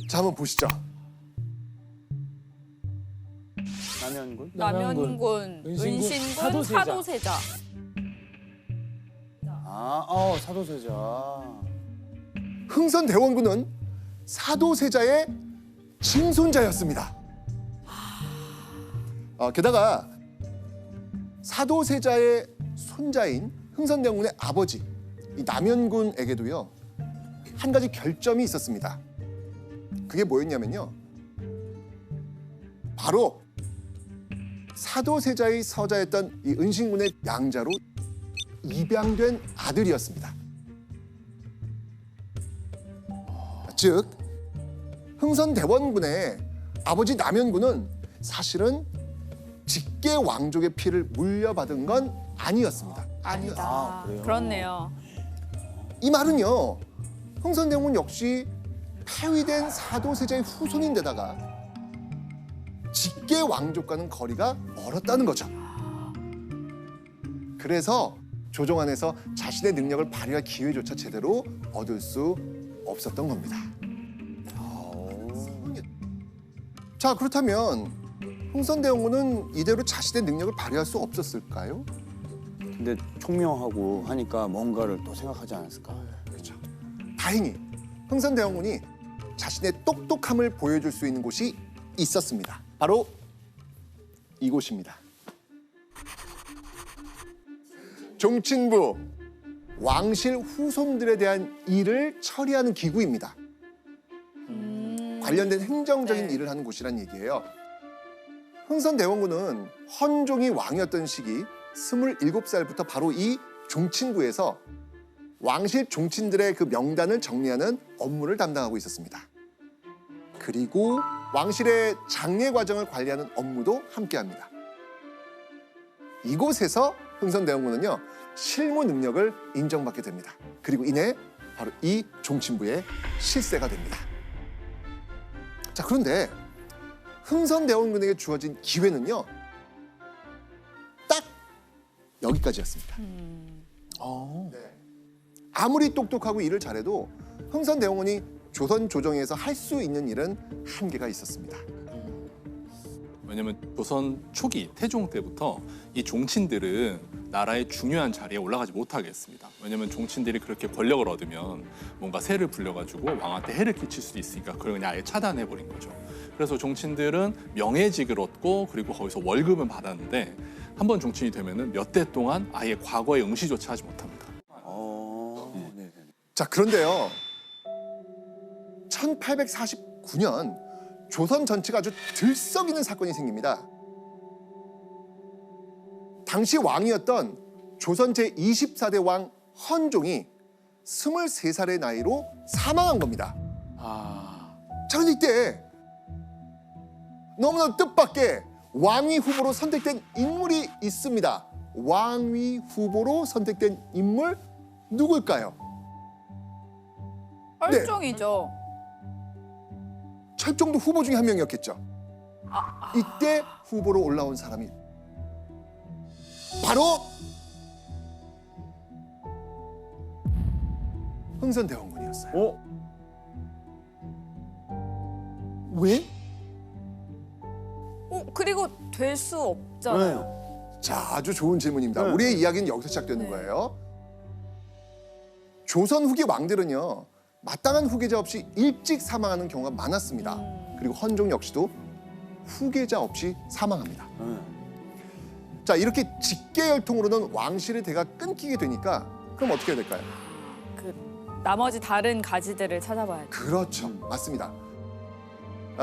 자, 한번 보시죠. 남현군, 은신군, 사도세자. 사도세자. 사도세자. 흥선대원군은 사도세자의 증손자였습니다. 게다가 사도세자의 손자인 흥선대원군의 아버지 이 남현군에게도요 한 가지 결점이 있었습니다. 그게 뭐였냐면요, 바로 사도세자의 서자였던 이 은신군의 양자로 입양된 아들이었습니다. 즉 흥선대원군의 아버지 남현군은 사실은 직계 왕족의 피를 물려받은 건 아니었습니다. 아니다. 그래요? 그렇네요. 이 말은요, 흥선대원군 역시 폐위된 사도세자의 후손인데다가 직계 왕족과는 거리가 멀었다는 거죠. 그래서 조정안에서 자신의 능력을 발휘할 기회조차 제대로 얻을 수 없었던 겁니다. 자, 그렇다면 흥선대원군은 이대로 자신의 능력을 발휘할 수 없었을까요? 근데 총명하고 하니까 뭔가를 또 생각하지 않았을까? 그렇죠. 다행히 흥선대원군이 자신의 똑똑함을 보여줄 수 있는 곳이 있었습니다. 바로 이곳입니다. 종친부, 왕실 후손들에 대한 일을 처리하는 기구입니다. 관련된 행정적인 네. 일을 하는 곳이란 얘기예요. 흥선대원군은 헌종이 왕이었던 시기 27살부터 바로 이 종친부에서 왕실 종친들의 그 명단을 정리하는 업무를 담당하고 있었습니다. 그리고 왕실의 장례 과정을 관리하는 업무도 함께합니다. 이곳에서 흥선대원군은요 실무 능력을 인정받게 됩니다. 그리고 이내 바로 이 종친부의 실세가 됩니다. 자, 그런데 흥선대원군에게 주어진 기회는요 딱 여기까지였습니다. 네. 아무리 똑똑하고 일을 잘해도 흥선대원군이 조선 조정에서 할 수 있는 일은 한계가 있었습니다. 왜냐면 조선 초기 태종 때부터 이 종친들은 나라의 중요한 자리에 올라가지 못하게 했습니다. 왜냐면 종친들이 그렇게 권력을 얻으면 뭔가 세를 불려가지고 왕한테 해를 끼칠 수도 있으니까 그걸 그냥 아예 차단해버린 거죠. 그래서 종친들은 명예직을 얻고 그리고 거기서 월급은 받았는데 한 번 종친이 되면은 몇 대 동안 아예 과거의 응시조차 하지 못합니다. 네. 자, 그런데요 1849년 조선 전체가 아주 들썩이는 사건이 생깁니다. 당시 왕이었던 조선 제24대 왕 헌종이 23살의 나이로 사망한 겁니다. 자, 그런데 이때 너무나 뜻밖의 왕위 후보로 선택된 인물이 있습니다. 왕위 후보로 선택된 인물 누굴까요? 헐종이죠. 철종도 후보 중에 한 명이었겠죠. 이때 후보로 올라온 사람이 바로 흥선대원군이었어요. 왜? 그리고 될 수 없잖아요. 자, 아주 좋은 질문입니다. 네. 우리의 이야기는 여기서 시작되는 네. 거예요. 조선 후기 왕들은요 마땅한 후계자 없이 일찍 사망하는 경우가 많았습니다. 그리고 헌종 역시도 후계자 없이 사망합니다. 자, 이렇게 직계열통으로는 왕실의 대가 끊기게 되니까 그럼 어떻게 해야 될까요? 나머지 다른 가지들을 찾아봐야죠. 그렇죠, 맞습니다.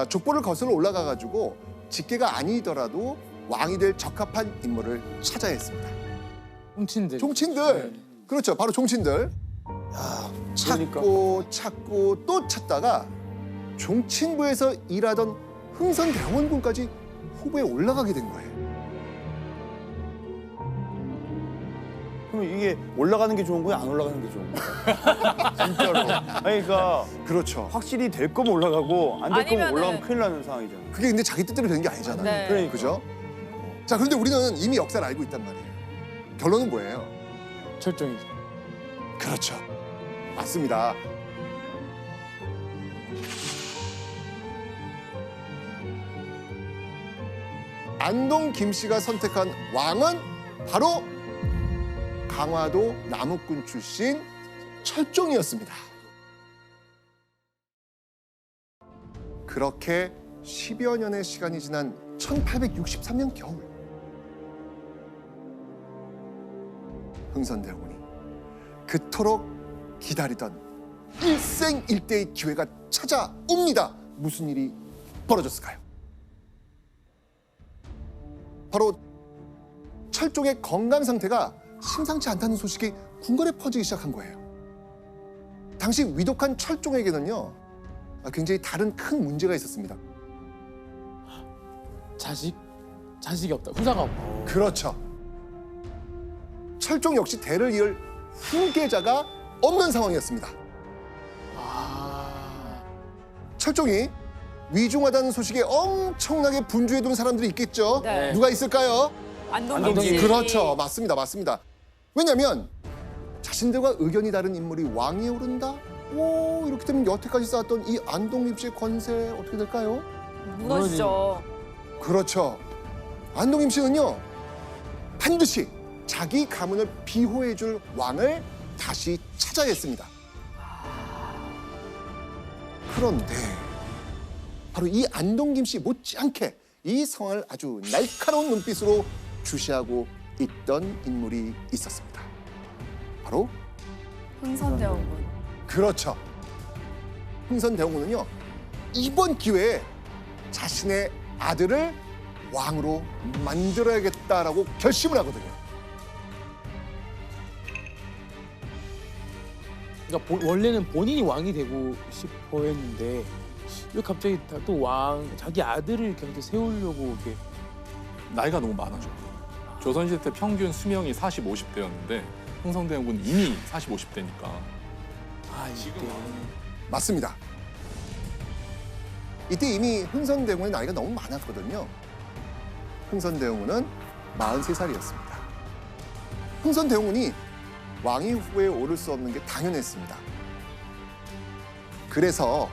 족보를 거슬러 올라가가지고 직계가 아니더라도 왕이 될 적합한 인물을 찾아야 했습니다. 종친들. 종친들, 그렇죠, 바로 종친들. 찾고 찾고 또 찾다가 종친부에서 일하던 흥선대원군까지 후보에 올라가게 된 거예요. 그럼 이게 올라가는 게 좋은 거야, 안 올라가는 게 좋은 거야? 진짜로. 아니, 그러니까 그렇죠. 확실히 될 거면 올라가고 안 될 거면 아니면은- 올라가면 큰일 나는 상황이잖아. 그게 근데 자기 뜻대로 되는 게 아니잖아요. 네. 그러니까. 그죠? 자, 그런데 우리는 이미 역사를 알고 있단 말이에요. 결론은 뭐예요? 철종이죠. 그렇죠. 맞습니다. 안동 김씨가 선택한 왕은 바로 강화도 남욱군 출신 철종이었습니다. 그렇게 10여 년의 시간이 지난 1863년 겨울, 흥선대원군이 그토록 기다리던 일생일대의 기회가 찾아옵니다. 무슨 일이 벌어졌을까요? 바로 철종의 건강 상태가 심상치 않다는 소식이 궁궐에 퍼지기 시작한 거예요. 당시 위독한 철종에게는요, 굉장히 다른 큰 문제가 있었습니다. 자식이 없다. 후사가 없다. 그렇죠. 철종 역시 대를 이을 후계자가 없는 상황이었습니다. 철종이 위중하다는 소식에 엄청나게 분주해둔 사람들이 있겠죠. 네. 누가 있을까요? 안동 김씨. 그렇죠. 맞습니다. 왜냐하면 자신들과 의견이 다른 인물이 왕위에 오른다? 오, 이렇게 되면 여태까지 쌓았던 이 안동 김씨의 권세 어떻게 될까요? 무너지죠. 그렇죠. 안동 김씨는요, 반드시 자기 가문을 비호해줄 왕을 다시 찾아야 했습니다. 그런데 바로 이 안동 김씨 못지않게 이 성을 아주 날카로운 눈빛으로 주시하고 있던 인물이 있었습니다. 바로 흥선대원군. 그렇죠. 흥선대원군은요, 이번 기회에 자신의 아들을 왕으로 만들어야겠다라고 결심을 하거든요. 그러니까 원래는 본인이 왕이 되고 싶어 했는데 왜 갑자기 또 자기 아들을 이렇게 세우려고 이렇게. 나이가 너무 많아져. 조선시대 때 평균 수명이 40, 50대였는데 흥선대원군 이미 40, 50대니까. 이때. 맞습니다. 이때 이미 흥선대원군의 나이가 너무 많았거든요. 흥선대원군은 43살이었습니다. 흥선대원군이 왕위 후보에 오를 수 없는 게 당연했습니다. 그래서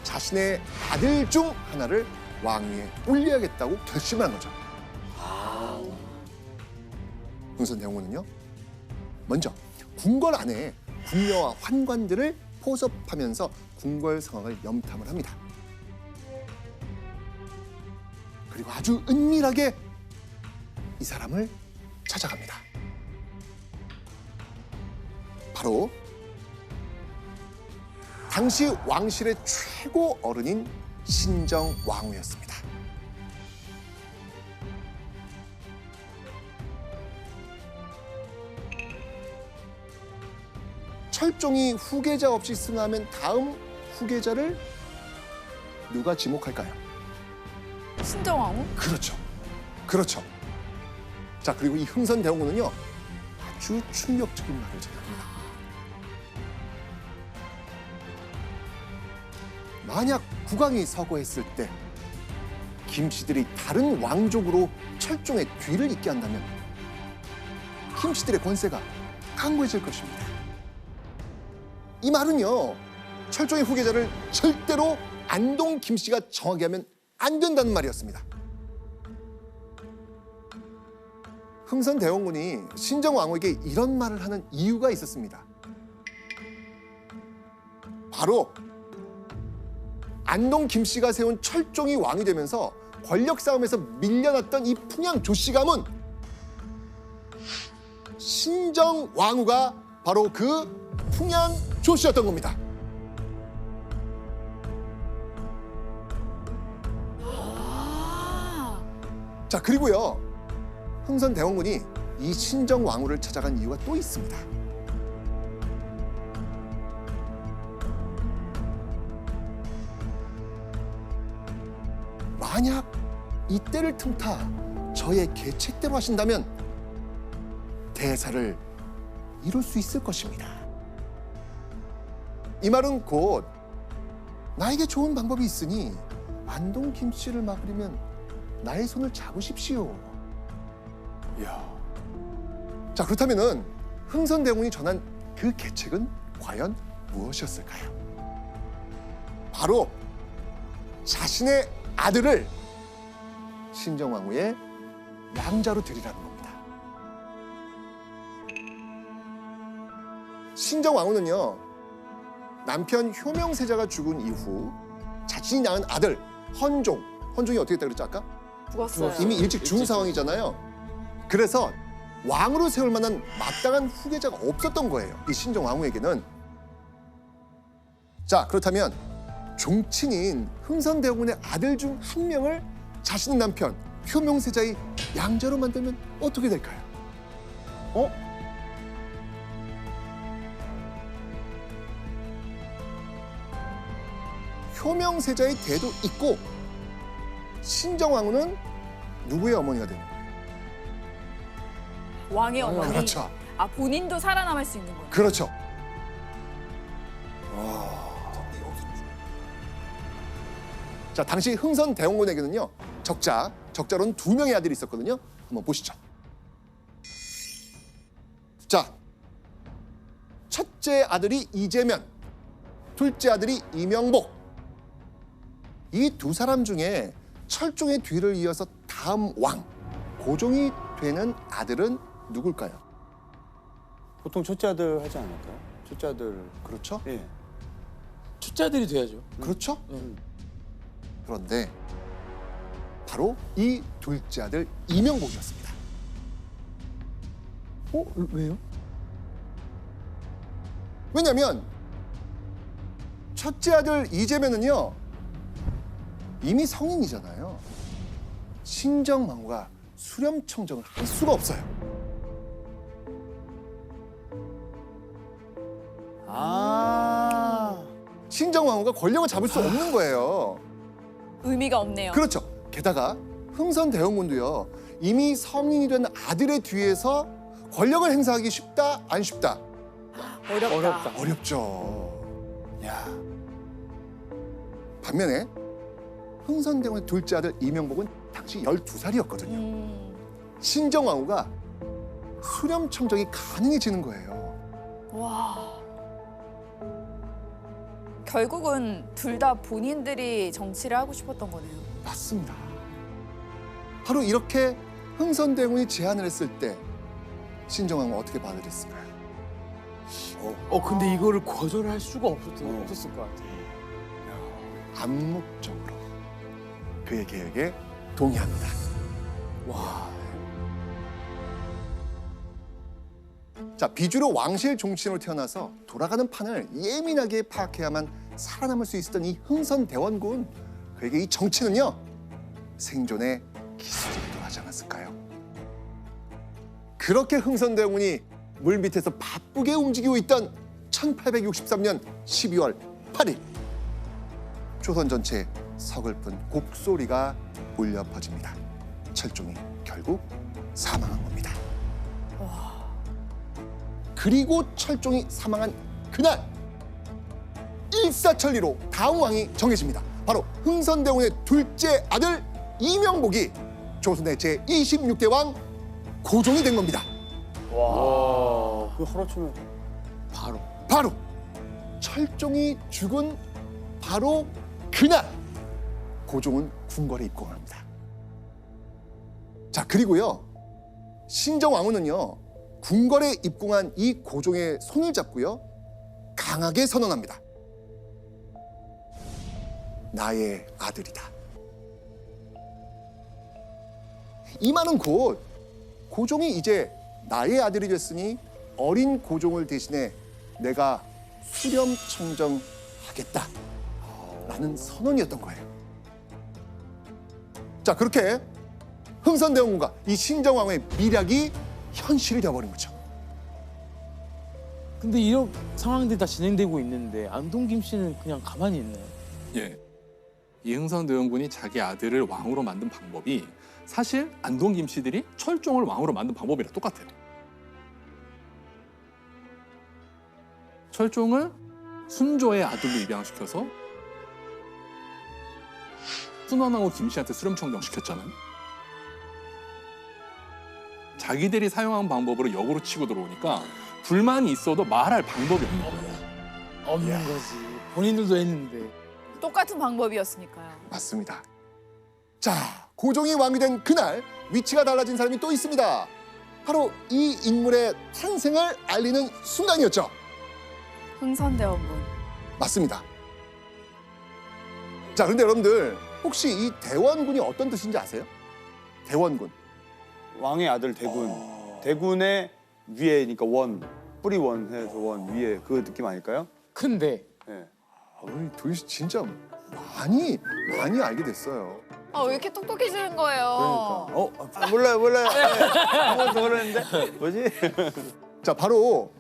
자신의 아들 중 하나를 왕위에 올려야겠다고 결심을 한 거죠. 흥선대원군은요, 먼저 궁궐 안에 궁녀와 환관들을 포섭하면서 궁궐 상황을 염탐을 합니다. 그리고 아주 은밀하게 이 사람을 찾아갑니다. 바로 당시 왕실의 최고 어른인 신정왕후였습니다. 철종이 후계자 없이 승하면 다음 후계자를 누가 지목할까요? 신정왕후? 그렇죠. 자, 그리고 이 흥선대원군은요, 아주 충격적인 말을 전합니다. 만약 국왕이 서거했을 때 김씨들이 다른 왕족으로 철종의 뒤를 잇게 한다면 김씨들의 권세가 강고해질 것입니다. 이 말은요, 철종의 후계자를 절대로 안동 김씨가 정하게 하면 안 된다는 말이었습니다. 흥선대원군이 신정왕후에게 이런 말을 하는 이유가 있었습니다. 바로 안동 김씨가 세운 철종이 왕이 되면서 권력 싸움에서 밀려났던 이 풍양 조씨 가문, 신정왕후가 바로 그 풍양 조씨였던 겁니다. 자, 그리고요, 흥선대원군이 이 신정왕후를 찾아간 이유가 또 있습니다. 만약 이때를 틈타 저의 계책대로 하신다면 대사를 이룰 수 있을 것입니다. 이 말은 곧 나에게 좋은 방법이 있으니 안동 김씨를 막으려면 나의 손을 잡으십시오. 이야. 자, 그렇다면은 흥선대원군이 전한 그 계책은 과연 무엇이었을까요? 바로 자신의 아들을 신정왕후의 양자로 드리라는 겁니다. 신정왕후는요, 남편 효명세자가 죽은 이후 자신이 낳은 아들 헌종이 어떻게 됐다 그랬죠 아까? 죽었어요. 이미 일찍 죽은 상황이잖아요. 그래서 왕으로 세울 만한 마땅한 후계자가 없었던 거예요, 이 신정왕후에게는. 자, 그렇다면 종친인 흥선대원군의 아들 중 한 명을 자신의 남편 효명세자의 양자로 만들면 어떻게 될까요? 효명세자의 대도 있고 신정왕후는 누구의 어머니가 되는 거예요? 왕의 어머니. 그렇죠. 아, 본인도 살아남을 수 있는 거예요. 그렇죠. 자, 당시 흥선대원군에게는요, 적자로는 2명의 아들이 있었거든요. 한번 보시죠. 자, 첫째 아들이 이재면, 둘째 아들이 이명복. 이 두 사람 중에 철종의 뒤를 이어서 다음 왕, 고종이 되는 아들은 누굴까요? 보통 첫째 아들 하지 않을까요? 첫째 아들. 그렇죠? 예. 첫째들이 돼야죠. 그렇죠? 음. 그런데 바로 이 둘째 아들 이명복이었습니다. 왜요? 왜냐면 첫째 아들 이재면은요, 이미 성인이잖아요. 신정왕후가 수렴청정을 할 수가 없어요. 아. 신정왕후가 권력을 잡을 수 없는 거예요. 의미가 없네요. 그렇죠. 게다가 흥선대원군도요, 이미 성인이 된 아들의 뒤에서 권력을 행사하기 쉽다, 안 쉽다? 어렵다. 어렵죠. 야. 반면에 흥선대원의 둘째 아들 이명복은 당시 12살이었거든요. 신정왕후가 수렴청정이 가능해지는 거예요. 와. 결국은 둘 다 본인들이 정치를 하고 싶었던 거네요. 맞습니다. 바로 이렇게 흥선대원이 제안을 했을 때 신정왕후 어떻게 받아들였을까요? 근데 이거를 거절할 수가 없었을 것 같아요. 암묵적으로 그의 계획에 동의합니다. 와. 자, 비주로 왕실 종친으로 태어나서 돌아가는 판을 예민하게 파악해야만 살아남을 수 있었던 이 흥선대원군, 그에게 이 정치는요, 생존의 기술이기도 하지 않았을까요? 그렇게 흥선대원군이 물 밑에서 바쁘게 움직이고 있던 1863년 12월 8일 조선 전체에 서글픈 곡소리가 울려 퍼집니다. 철종이 결국 사망한 겁니다. 그리고 철종이 사망한 그날 일사천리로 다음 왕이 정해집니다. 바로 흥선대원의 둘째 아들 이명복이 조선의 제26대 왕 고종이 된 겁니다. 와. 그 하루아침에. 바로 철종이 죽은 바로 그날 고종은 궁궐에 입궁합니다. 자, 그리고요, 신정왕후는요, 궁궐에 입궁한 이 고종의 손을 잡고요, 강하게 선언합니다. 나의 아들이다. 이 말은 곧 고종이 이제 나의 아들이 됐으니 어린 고종을 대신해 내가 수렴청정하겠다 라는 선언이었던 거예요. 자, 그렇게 흥선대원군과 이 신정왕후의 밀약이 현실이 되어버린 거죠. 근데 이런 상황들이 다 진행되고 있는데 안동김 씨는 그냥 가만히 있나요? 예. 이 흥선대원군이 자기 아들을 왕으로 만든 방법이 사실 안동 김씨들이 철종을 왕으로 만든 방법이랑 똑같아요. 철종을 순조의 아들로 입양시켜서 순원하고 김씨한테 수렴청정 시켰잖아요. 자기들이 사용한 방법으로 역으로 치고 들어오니까 불만이 있어도 말할 방법이 없는 거예요. 없는 거지. 본인들도 했는데. 똑같은 방법이었으니까요. 맞습니다. 자, 고종이 왕이 된 그날 위치가 달라진 사람이 또 있습니다. 바로 이 인물의 탄생을 알리는 순간이었죠. 흥선대원군. 맞습니다. 자, 그런데 여러분들 혹시 이 대원군이 어떤 뜻인지 아세요? 대원군. 왕의 아들 대군. 대군의 위에니까 원. 뿌리 원해서 원 위에 그 느낌 아닐까요? 큰데 네. 우리 도희 씨 진짜 많이 알게 됐어요. 아, 왜 이렇게 똑똑해지는 거예요? 그러니까. 몰라요. 아무것도 모르는데 뭐지? 자, 바로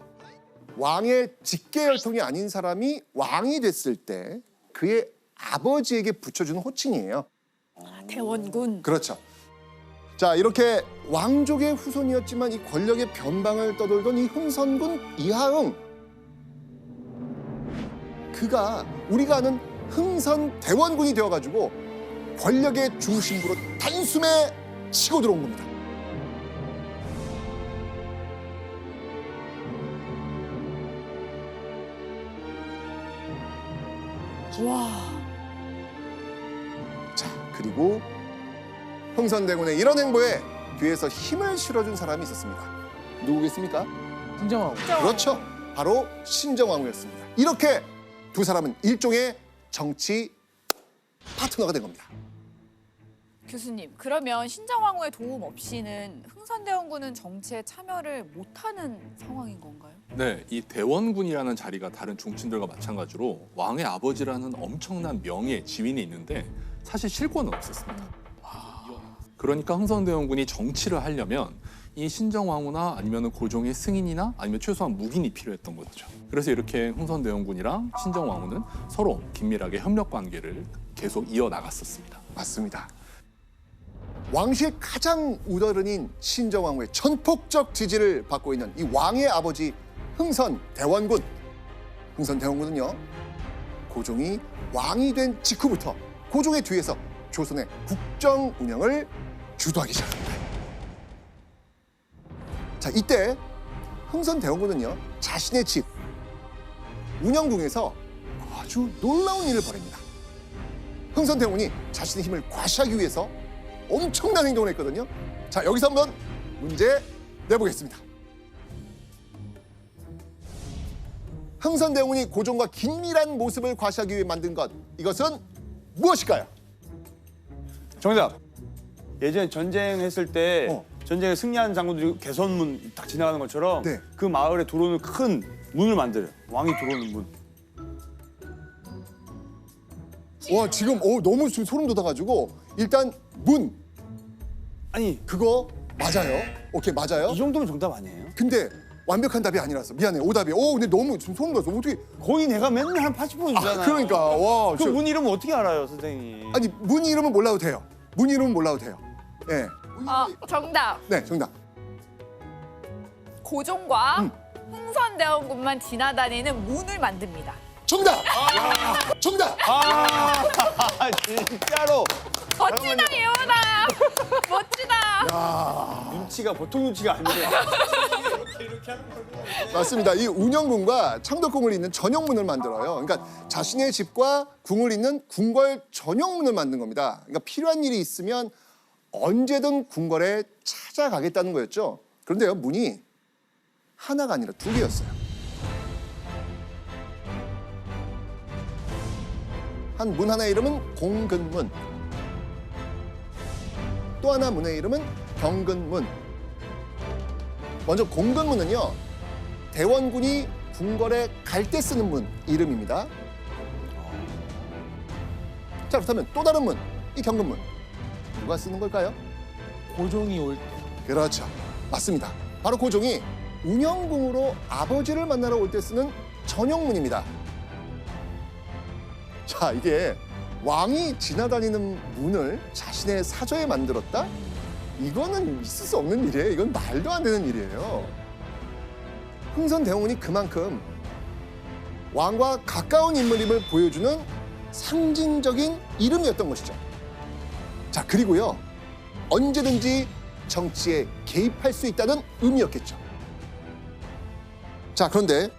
왕의 직계혈통이 아닌 사람이 왕이 됐을 때 그의 아버지에게 붙여주는 호칭이에요. 대원군. 그렇죠. 자, 이렇게 왕족의 후손이었지만 이 권력의 변방을 떠돌던 이 흥선군 이하응. 그가 우리가 아는 흥선대원군이 되어가지고 권력의 중심부로 단숨에 치고 들어온 겁니다. 와. 자, 그리고 흥선대군의 이런 행보에 뒤에서 힘을 실어준 사람이 있었습니다. 누구겠습니까? 신정하고 그렇죠. 바로 신정왕후였습니다. 이렇게 두 사람은 일종의 정치 파트너가 된 겁니다. 교수님, 그러면 신정왕후의 도움 없이는 흥선대원군은 정치에 참여를 못하는 상황인 건가요? 네, 이 대원군이라는 자리가 다른 종친들과 마찬가지로 왕의 아버지라는 엄청난 명예, 지위는 있는데 사실 실권은 없었습니다. 그러니까 흥선대원군이 정치를 하려면 이 신정왕후나 아니면 고종의 승인이나 아니면 최소한 묵인이 필요했던 거죠. 그래서 이렇게 흥선대원군이랑 신정왕후는 서로 긴밀하게 협력 관계를 계속 이어나갔었습니다. 맞습니다. 왕실 가장 우더른인 신정왕후의 전폭적 지지를 받고 있는 이 왕의 아버지 흥선대원군. 흥선대원군은요, 고종이 왕이 된 직후부터 고종의 뒤에서 조선의 국정 운영을 주도하기 시작합니다. 자, 이때 흥선대원군은요, 자신의 집 운영궁에서 아주 놀라운 일을 벌입니다. 흥선대원군이 자신의 힘을 과시하기 위해서 엄청난 행동을 했거든요. 자, 여기서 한번 문제 내보겠습니다. 흥선대원군이 고종과 긴밀한 모습을 과시하기 위해 만든 것, 이것은 무엇일까요? 정답. 예전에 전쟁했을 때 전쟁에 승리한 장군들이 개선문 딱 지나가는 것처럼 네. 그 마을에 들어오는 큰 문을 만들어요. 왕이 들어오는 문. 와, 지금 너무 지금 소름 돋아가지고 일단 문 아니 그거 맞아요. 오케이, 맞아요. 이 정도면 정답 아니에요? 근데 완벽한 답이 아니라서 미안해. 오답이. 근데 너무 지금 소름 돋았어. 어떻게? 거의 내가 맨날 한 80% 주잖아. 그러니까 와. 그 문 이름 어떻게 알아요, 선생님? 아니, 문 이름은 몰라도 돼요. 문 이름은 몰라도 돼요. 예. 정답. 네, 정답. 고종과 흥선대원군만 지나다니는 문을 만듭니다. 정답. 정답. 아, 진짜로. 멋지다, 예원아. 멋지다. 눈치가 보통 눈치가 아니에요. 맞습니다. 이 운영궁과 창덕궁을 잇는 전용문을 만들어요. 그러니까 자신의 집과 궁을 잇는 궁궐 전용문을 만든 겁니다. 그러니까 필요한 일이 있으면 언제든 궁궐에 찾아가겠다는 거였죠. 그런데요, 문이 하나가 아니라 두 개였어요. 한 문 하나의 이름은 공근문, 또 하나 문의 이름은 경근문. 먼저 공근문은요, 대원군이 궁궐에 갈 때 쓰는 문 이름입니다. 자, 그렇다면 또 다른 문, 이 경근문, 누가 쓰는 걸까요? 고종이 올 때 그렇죠, 맞습니다. 바로 고종이 운영궁으로 아버지를 만나러 올 때 쓰는 전용문입니다. 자, 이게 왕이 지나다니는 문을 자신의 사저에 만들었다? 이거는 있을 수 없는 일이에요. 이건 말도 안 되는 일이에요. 흥선대원군이 그만큼 왕과 가까운 인물임을 보여주는 상징적인 이름이었던 것이죠. 자, 그리고요, 언제든지 정치에 개입할 수 있다는 의미였겠죠. 자, 그런데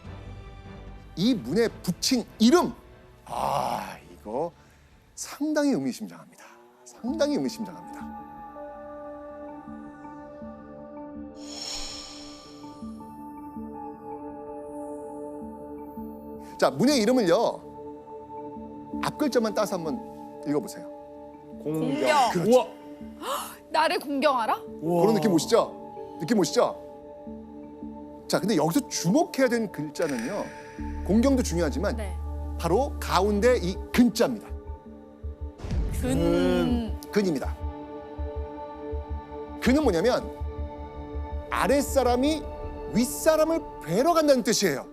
이 문에 붙인 이름, 이거 상당히 의미심장합니다. 상당히 의미심장합니다. 자, 문의 이름을요. 앞 글자만 따서 한번 읽어보세요. 공경. 공경. 그렇죠. 우와. 나를 공경하라? 그런 느낌 오시죠? 느낌 오시죠? 자, 근데 여기서 주목해야 되는 글자는요. 공경도 중요하지만 네. 바로 가운데 이 근자입니다. 근입니다. 근은 뭐냐면 아랫사람이 윗사람을 뵈러 간다는 뜻이에요.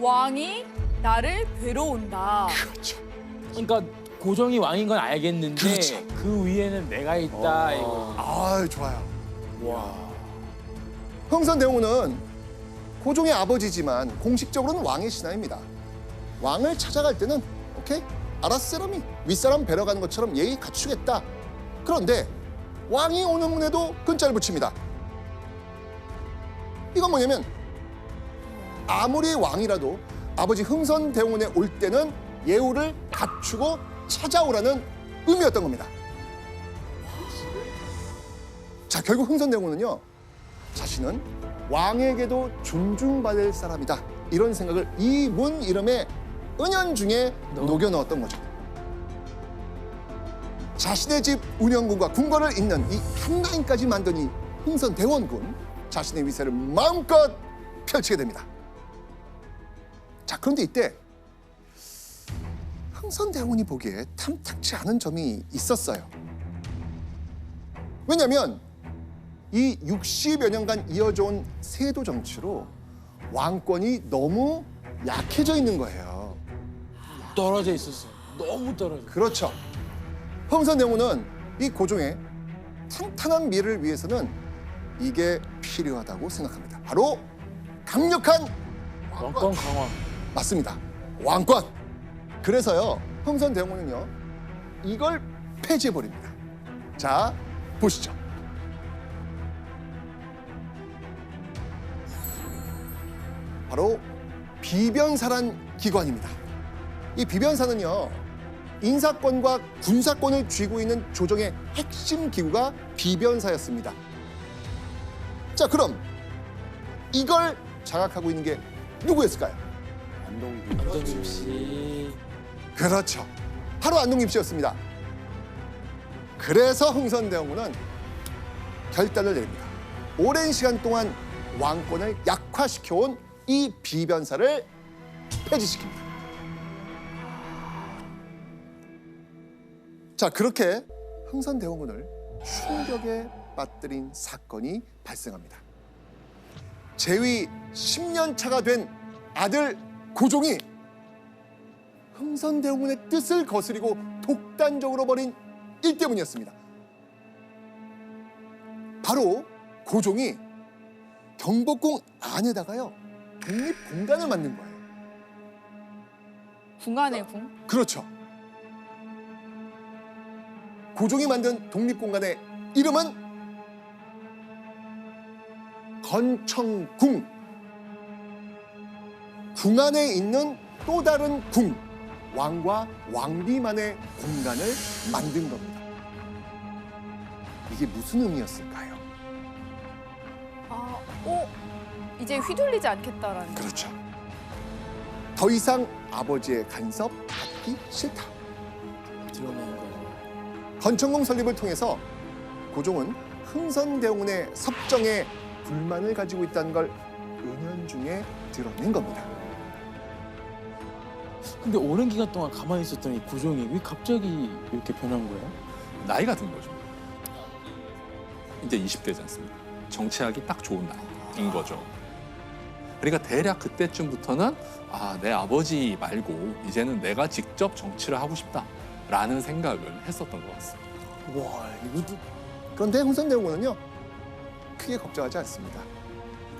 왕이 나를 뵈러 온다. 그렇죠. 그러니까 고종이 왕인 건 알겠는데 그렇죠. 그 위에는 내가 있다. 이거. 아, 좋아요. 와. 흥선대원군은 고종의 아버지지만 공식적으로는 왕의 신하입니다. 왕을 찾아갈 때는 오케이? 아랫사람이 윗사람 뵈러 가는 것처럼 예의 갖추겠다. 그런데 왕이 오는 문에도 근자를 붙입니다. 이건 뭐냐면 아무리 왕이라도 아버지 흥선대원군에 올 때는 예우를 갖추고 찾아오라는 의미였던 겁니다. 자, 결국 흥선대원군은요. 자신은 왕에게도 존중받을 사람이다. 이런 생각을 이 문 이름에 은연중에 녹여 넣었던 거죠. 자신의 집 운영군과 궁궐을 잇는 이 한 라인까지 만든 이 흥선대원군, 자신의 위세를 마음껏 펼치게 됩니다. 자, 그런데 이때 흥선대원군이 보기에 탐탁치 않은 점이 있었어요. 왜냐하면 이 60여 년간 이어져 온 세도 정치로 왕권이 너무 약해져 있는 거예요. 떨어져 있었어요. 너무 떨어져. 그렇죠. 흥선대원군은 이 고종의 탄탄한 미래를 위해서는 이게 필요하다고 생각합니다. 바로 강력한 왕권 강화. 맞습니다. 왕권. 그래서요, 흥선대원군은요, 이걸 폐지해버립니다. 자, 보시죠. 바로 비변사란 기관입니다. 이 비변사는요, 인사권과 군사권을 쥐고 있는 조정의 핵심 기구가 비변사였습니다. 자, 그럼 이걸 장악하고 있는 게 누구였을까요? 안동김 씨. 그렇죠. 바로 안동김 씨였습니다. 그래서 흥선대원군은 결단을 내립니다. 오랜 시간 동안 왕권을 약화시켜온 이 비변사를 폐지시킵니다. 자, 그렇게 흥선대원군을 충격에 빠뜨린 사건이 발생합니다. 재위 10년 차가 된 아들 고종이 흥선대원군의 뜻을 거스리고 독단적으로 벌인 일 때문이었습니다. 바로 고종이 경복궁 안에다가요, 독립공간을 만든 거예요. 궁 안에 궁? 그렇죠. 고종이 만든 독립공간의 이름은 건청궁. 궁 안에 있는 또 다른 궁, 왕과 왕비만의 공간을 만든 겁니다. 이게 무슨 의미였을까요? 이제 휘둘리지 않겠다라는. 그렇죠. 더 이상 아버지의 간섭 받기 싫다. 드러내는 거예요. 건청궁 설립을 통해서 고종은 흥선대원군의 섭정에 불만을 가지고 있다는 걸 은연중에 드러낸 겁니다. 근데 오랜 기간 동안 가만히 있었던 이 고종이 왜 갑자기 이렇게 변한 거예요? 나이가 든 거죠. 이제 20대지 않습니까? 정치하기 딱 좋은 나이인 거죠. 그러니까 대략 그때쯤부터는 내 아버지 말고 이제는 내가 직접 정치를 하고 싶다라는 생각을 했었던 것 같습니다. 와, 이것도 그런데 흥선대원군은요, 크게 걱정하지 않습니다.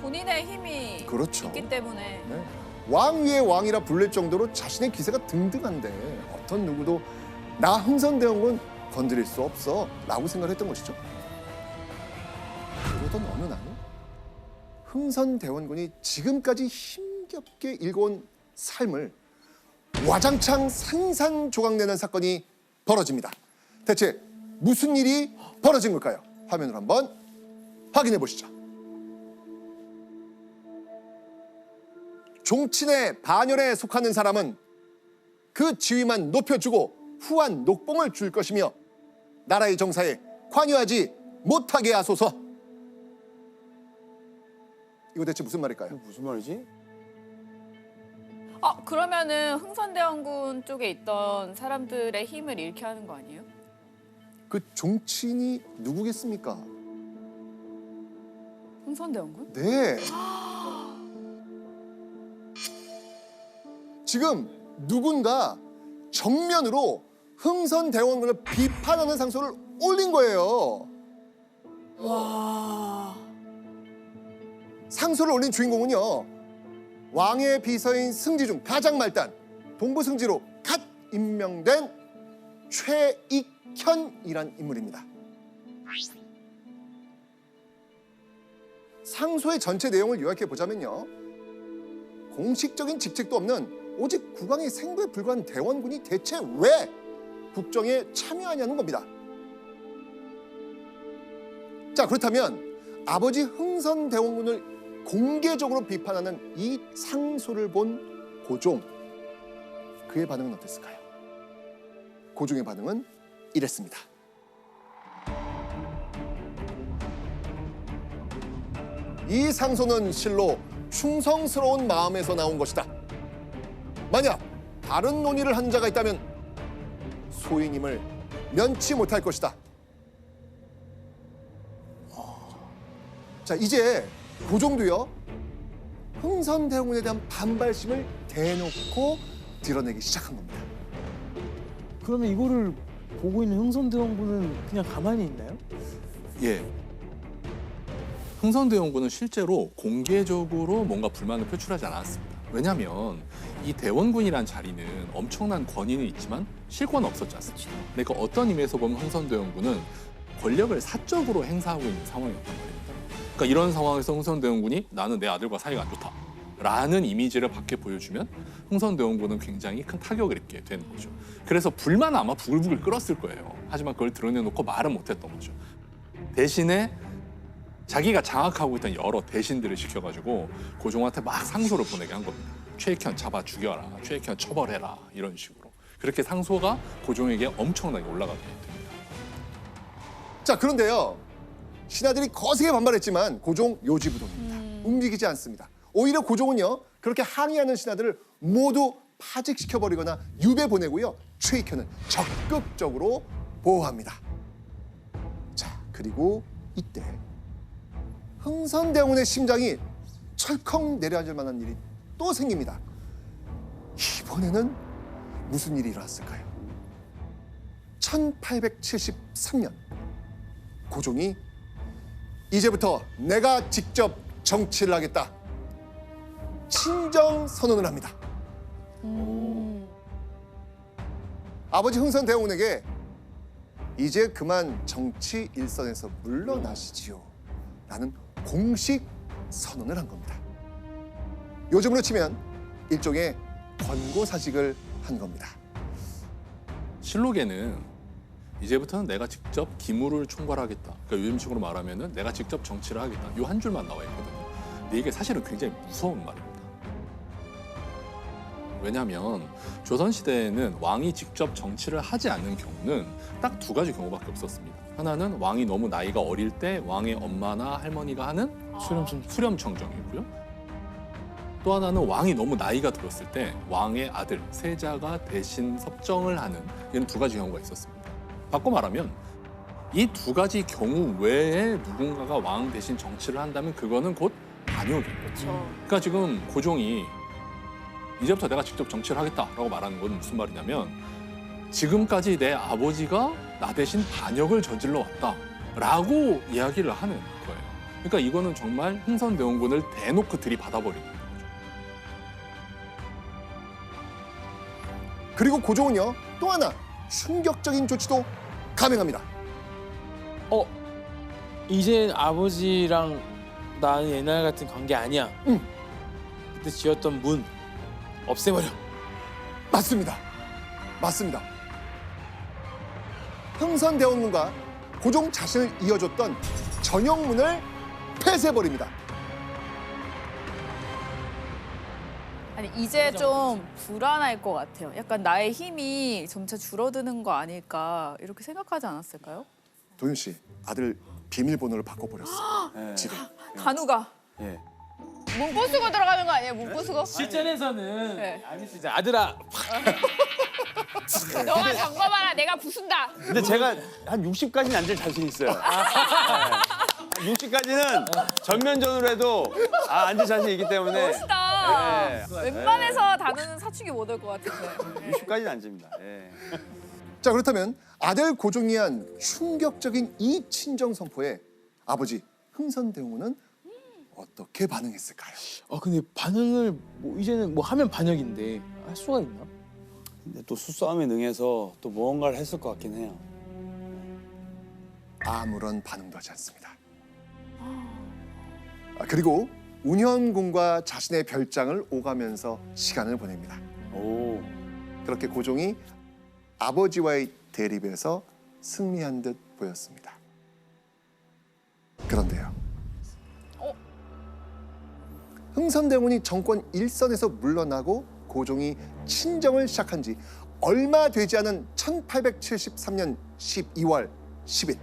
본인의 힘이 그렇죠. 있기 때문에. 네. 왕 위의 왕이라 불릴 정도로 자신의 기세가 등등한데 어떤 누구도 나 흥선대원군 건드릴 수 없어 라고 생각을 했던 것이죠. 그러던 어느 날 흥선대원군이 지금까지 힘 힘겹게 읽어온 삶을 와장창 산산조각내는 사건이 벌어집니다. 대체 무슨 일이 벌어진 걸까요? 화면으로 한번 확인해 보시죠. 종친의 반열에 속하는 사람은 그 지위만 높여주고 후한 녹봉을 줄 것이며 나라의 정사에 관여하지 못하게 하소서. 이거 대체 무슨 말일까요? 무슨 말이지? 그러면은 흥선대원군 쪽에 있던 사람들의 힘을 잃게 하는 거 아니에요? 그 종친이 누구겠습니까? 흥선대원군? 네. 지금 누군가 정면으로 흥선대원군을 비판하는 상소를 올린 거예요. 와. 상소를 올린 주인공은요, 왕의 비서인 승지 중 가장 말단 동부 승지로 갓 임명된 최익현이란 인물입니다. 상소의 전체 내용을 요약해 보자면요, 공식적인 직책도 없는 오직 국왕의 생부에 불과한 대원군이 대체 왜 국정에 참여하냐는 겁니다. 자, 그렇다면 아버지 흥선대원군을 공개적으로 비판하는 이 상소를 본 고종, 그의 반응은 어땠을까요? 고종의 반응은 이랬습니다. 이 상소는 실로 충성스러운 마음에서 나온 것이다. 만약 다른 논의를 한 자가 있다면 소인임을 면치 못할 것이다. 자, 이제 고종도요, 흥선대원군에 대한 반발심을 대놓고 드러내기 시작한 겁니다. 그러면 이거를 보고 있는 흥선대원군은 그냥 가만히 있나요? 예. 흥선대원군은 실제로 공개적으로 뭔가 불만을 표출하지 않았습니다. 왜냐하면 이 대원군이란 자리는 엄청난 권위는 있지만 실권은 없었지 않습니까? 그러니까 어떤 의미에서 보면 흥선대원군은 권력을 사적으로 행사하고 있는 상황이었단 말입니다. 그러니까 이런 상황에서 흥선대원군이 나는 내 아들과 사이가 안 좋다 라는 이미지를 밖에 보여주면 흥선대원군은 굉장히 큰 타격을 입게 되는 거죠. 그래서 불만은 아마 부글부글 끓었을 거예요. 하지만 그걸 드러내놓고 말은 못했던 거죠. 대신에 자기가 장악하고 있던 여러 대신들을 시켜가지고 고종한테 막 상소를 보내게 한 겁니다. 최익현 잡아 죽여라, 최익현 처벌해라, 이런 식으로. 그렇게 상소가 고종에게 엄청나게 올라가게 됩니다. 자, 그런데요, 신하들이 거세게 반발했지만 고종 요지부동입니다. 움직이지 않습니다. 오히려 고종은요, 그렇게 항의하는 신하들을 모두 파직시켜버리거나 유배 보내고요, 최익현은 적극적으로 보호합니다. 자, 그리고 이때 흥선대원군의 심장이 철컥 내려앉을 만한 일이 또 생깁니다. 이번에는 무슨 일이 일어났을까요? 1873년 고종이 이제부터 내가 직접 정치를 하겠다, 친정 선언을 합니다. 아버지 흥선대원군에게 이제 그만 정치 일선에서 물러나시지요 라는 공식 선언을 한 겁니다. 요즘으로 치면 일종의 권고사직을 한 겁니다. 실록에는 이제부터는 내가 직접 기무를 총괄하겠다. 그러니까 요즘식으로 말하면은 내가 직접 정치를 하겠다. 이 한 줄만 나와 있거든요. 근데 이게 사실은 굉장히 무서운 말입니다. 왜냐하면 조선시대에는 왕이 직접 정치를 하지 않는 경우는 딱 두 가지 경우밖에 없었습니다. 하나는 왕이 너무 나이가 어릴 때 왕의 엄마나 할머니가 하는 수렴청정이고요. 또 하나는 왕이 너무 나이가 들었을 때 왕의 아들, 세자가 대신 섭정을 하는, 이런 두 가지 경우가 있었습니다. 바꿔 말하면 이 두 가지 경우 외에 누군가가 왕 대신 정치를 한다면 그거는 곧 반역이에요. 그렇죠. 그러니까 지금 고종이 이제부터 내가 직접 정치를 하겠다라고 말하는 건 무슨 말이냐면, 지금까지 내 아버지가 나 대신 반역을 저질러 왔다라고 이야기를 하는 거예요. 그러니까 이거는 정말 흥선대원군을 대놓고 들이받아버리는 거죠. 그리고 고종은요, 또 하나 충격적인 조치도 감행합니다. 이제 아버지랑 나는 옛날 같은 관계 아니야. 그때 지었던 문 없애버려. 맞습니다. 맞습니다. 흥선대원군과 고종 자신을 이어줬던 전용문을 폐쇄해버립니다. 아니 이제 좀 불안할 것 같아요. 약간 나의 힘이 점차 줄어드는 거 아닐까 이렇게 생각하지 않았을까요? 도윤 씨, 아들 비밀번호를 바꿔버렸어. 예. 집에. 간우가 예. 문 부수고 들어가는 거 아니에요? 문 부수고? 실전에서는 네. 아니지 이제 아들아 너가 점검하라. 내가 부순다. 근데 제가 한 60까지는 앉을 자신 있어요. 60까지는 전면전으로 해도 앉을 자신이 있기 때문에 멋있다. 네. 웬만해서 다루는 사춘기 못 올 것 같은데. 60까지는 앉습니다. 예. 자, 그렇다면 아들 고종이 한 충격적인 이 친정 선포에 아버지 흥선대원군은 어떻게 반응했을까요? 근데 반응을 뭐 이제는 뭐 하면 반역인데 할 수가 있나? 근데 또 수싸움에 능해서 또 무언가를 했을 것 같긴 해요. 아무런 반응도 하지 않습니다. 그리고 운현군과 자신의 별장을 오가면서 시간을 보냅니다. 오. 그렇게 고종이 아버지와의 대립에서 승리한 듯 보였습니다. 그런데요. 흥선대원군이 정권 일선에서 물러나고 고종이 친정을 시작한 지 얼마 되지 않은 1873년 12월 10일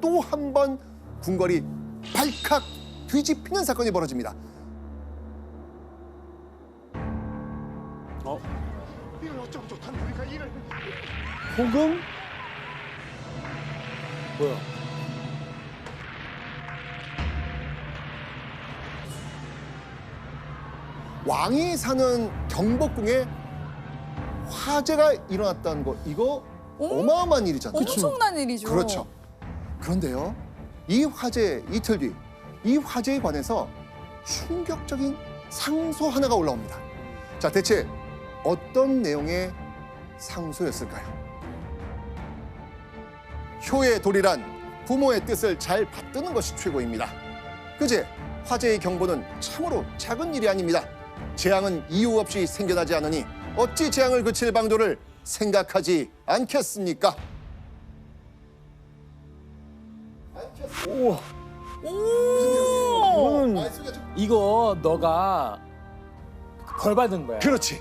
또 한 번 궁궐이 발칵 뒤집히는 사건이 벌어집니다. 호금? 뭐야? 왕이 사는 경복궁에 화재가 일어났다는 거 이거 어마어마한 일이잖아요. 엄청난 일이죠. 그렇죠. 그런데요, 이 화재 이틀 뒤, 이 화재에 관해서 충격적인 상소 하나가 올라옵니다. 자, 대체 어떤 내용의 상소였을까요? 효의 도리란 부모의 뜻을 잘 받드는 것이 최고입니다. 그제 화재의 경보는 참으로 작은 일이 아닙니다. 재앙은 이유 없이 생겨나지 않으니 어찌 재앙을 그칠 방도를 생각하지 않겠습니까? 우와. 오. 이거는 이거 너가 벌 받은 거야. 그렇지,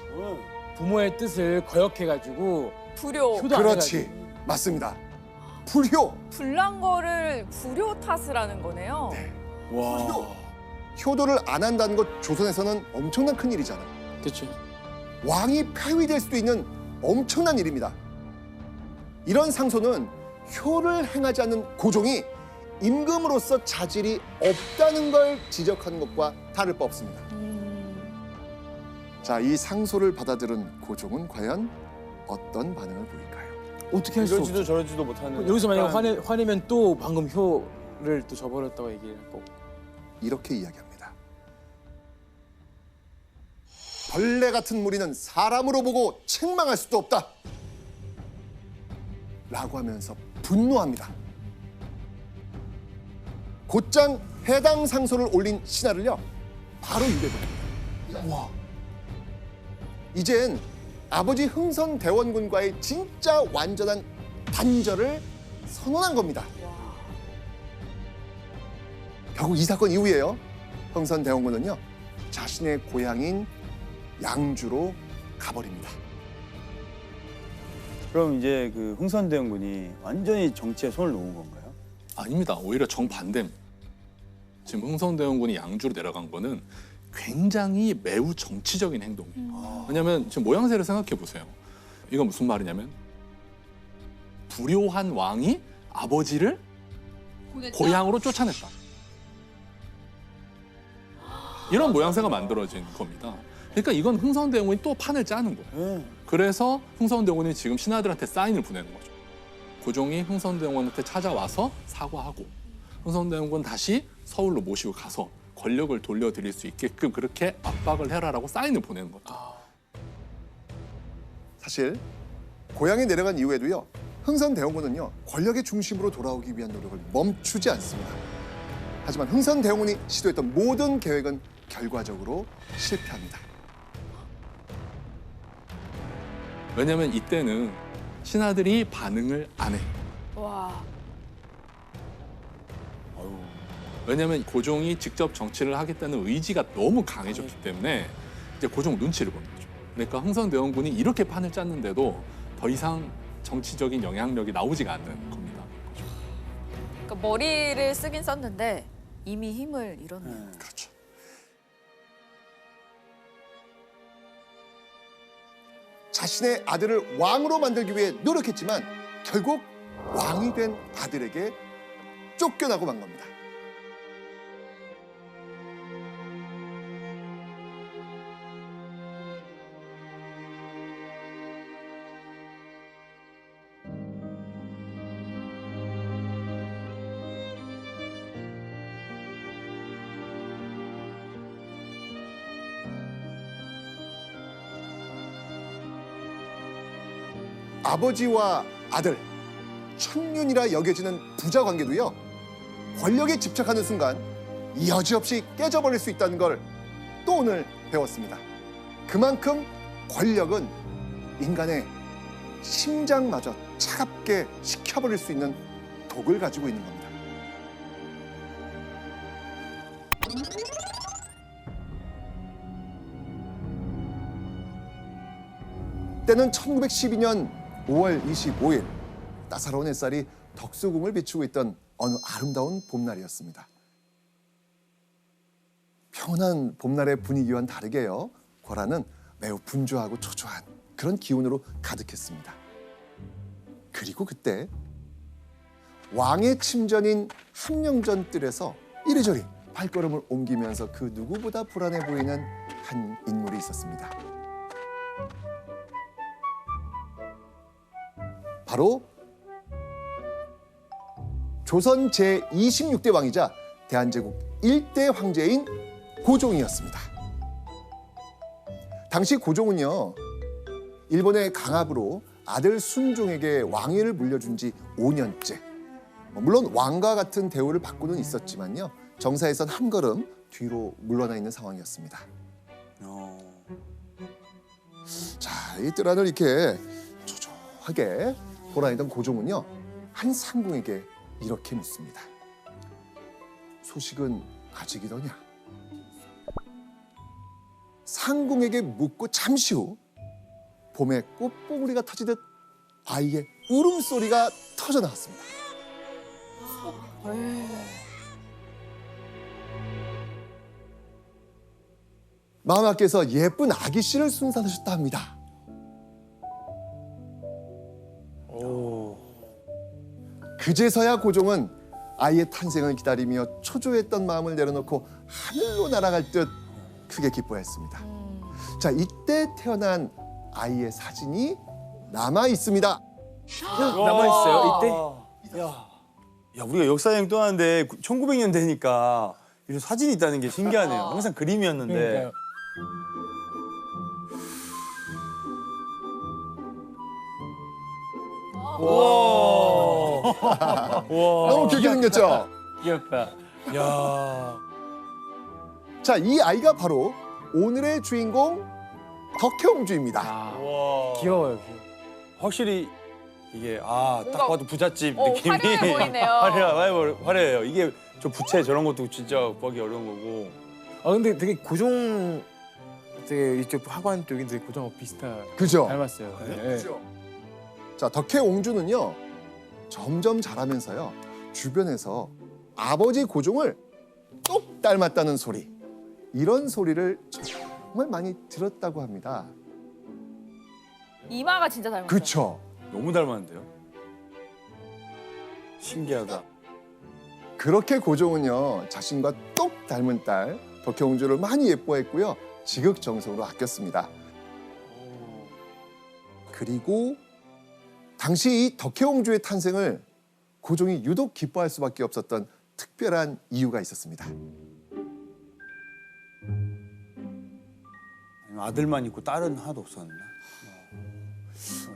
부모의 뜻을 거역해가지고 불효. 효도 안 그렇지, 해가지고. 맞습니다. 불효, 불난 거를 불효 탓을 하는 거네요. 네. 와. 효도를 안 한다는 것 조선에서는 엄청난 큰 일이잖아요. 그렇죠. 왕이 폐위될 수도 있는 엄청난 일입니다. 이런 상소는 효를 행하지 않는 고종이 임금으로서 자질이 없다는 걸 지적하는 것과 다를 바 없습니다. 자, 이 상소를 받아들은 고종은 과연 어떤 반응을 보일까요? 어떻게 할 수 이러지도 없어. 저러지도 못하는. 여기서 만약 약간 화내면 또 방금 효를 또 저버렸다고 얘기할 거고. 이렇게 이야기합니다. 벌레 같은 무리는 사람으로 보고 책망할 수도 없다. 라고 하면서 분노합니다. 곧장 해당 상소를 올린 신하를요 바로 유배됩니다. 와, 이젠 아버지 흥선대원군과의 진짜 완전한 단절을 선언한 겁니다. 결국 이 사건 이후에요, 흥선대원군은요 자신의 고향인 양주로 가버립니다. 그럼 이제 그 흥선대원군이 완전히 정치에 손을 놓은 건가요? 아닙니다. 오히려 정반대입니다. 지금 흥선대원군이 양주로 내려간 거는 굉장히 매우 정치적인 행동이에요. 왜냐하면 지금 모양새를 생각해 보세요. 이건 무슨 말이냐면 불효한 왕이 아버지를 고향으로 쫓아냈다. 이런 모양새가 만들어진 겁니다. 그러니까 이건 흥선대원군이 또 판을 짜는 거예요. 그래서 흥선대원군이 지금 신하들한테 사인을 보내는 거죠. 고종이 흥선대원군한테 찾아와서 사과하고 흥선대원군 다시 서울로 모시고 가서 권력을 돌려드릴 수 있게끔 그렇게 압박을 해라라고 사인을 보내는 거죠. 사실 고향에 내려간 이후에도요 흥선대원군은요 권력의 중심으로 돌아오기 위한 노력을 멈추지 않습니다. 하지만 흥선대원군이 시도했던 모든 계획은 결과적으로 실패합니다. 왜냐면 이때는 신하들이 반응을 안 해. 와. 왜냐면 고종이 직접 정치를 하겠다는 의지가 너무 강해졌기 때문에 이제 고종 눈치를 보는 거죠. 그러니까 흥선대원군이 이렇게 판을 짰는데도 더 이상 정치적인 영향력이 나오지가 않는 겁니다. 그러니까 머리를 쓰긴 썼는데 이미 힘을 잃었네요. 그렇죠. 자신의 아들을 왕으로 만들기 위해 노력했지만 결국 왕이 된 아들에게 쫓겨나고 만 겁니다. 아버지와 아들, 천륜이라 여겨지는 부자 관계도요, 권력에 집착하는 순간 여지없이 깨져버릴 수 있다는 걸 또 오늘 배웠습니다. 그만큼 권력은 인간의 심장마저 차갑게 식혀버릴 수 있는 독을 가지고 있는 겁니다. 때는 1912년 5월 25일 따사로운 햇살이 덕수궁을 비추고 있던 어느 아름다운 봄날이었습니다. 평온한 봄날의 분위기와는 다르게요, 고라는 매우 분주하고 초조한 그런 기운으로 가득했습니다. 그리고 그때 왕의 침전인 함령전 뜰에서 이리저리 발걸음을 옮기면서 그 누구보다 불안해 보이는 한 인물이 있었습니다. 바로 조선 제26대 왕이자 대한제국 1대 황제인 고종이었습니다. 당시 고종은요, 일본의 강압으로 아들 순종에게 왕위를 물려준 지 5년째. 물론 왕과 같은 대우를 받고는 있었지만요, 정사에선 한 걸음 뒤로 물러나 있는 상황이었습니다. 자, 이 뜰 안을 이렇게 초조하게 돌아다니던 고종은요, 한 상궁에게 이렇게 묻습니다. 소식은 아직이더냐? 상궁에게 묻고 잠시 후 봄에 꽃봉오리가 터지듯 아이의 울음소리가 터져 나왔습니다. 마마께서 예쁜 아기 씨를 순산하셨다 합니다. 그제서야 고종은 아이의 탄생을 기다리며 초조했던 마음을 내려놓고 하늘로 날아갈 듯 크게 기뻐했습니다. 자, 이때 태어난 아이의 사진이 남아 있습니다. 남아 있어요 이때? 야, 우리가 역사 여행 떠나는데 1900년 되니까 이런 사진이 있다는 게 신기하네요. 항상 그림이었는데. 그러니까요. 너무 귀엽게 생겼죠? 귀엽다. 야. 자, 이 아이가 바로 오늘의 주인공 덕혜옹주입니다. 아, 귀여워요. 확실히 이게 딱 뭔가- 봐도 부잣집 어, 느낌이 화려해 보이네요. 화려해요. 이게 저 부채 저런 것도 진짜 구하기 어려운 거고. 아 근데 되게 고종 되게 이쪽 학원 쪽이 되게 고종하고 비슷한 그죠? 닮았어요. 네. 그죠? 자, 덕혜옹주는요, 점점 자라면서요, 주변에서 아버지 고종을 똑 닮았다는 소리, 이런 소리를 정말 많이 들었다고 합니다. 이마가 진짜 닮았어요. 그렇죠? 너무 닮았는데요? 신기하다. 그렇게 고종은요, 자신과 똑 닮은 딸 덕혜옹주를 많이 예뻐했고요, 지극정성으로 아꼈습니다. 그리고 당시 이 덕혜옹주의 탄생을 고종이 유독 기뻐할 수밖에 없었던 특별한 이유가 있었습니다. 아들만 있고 딸은 하나도 없었나?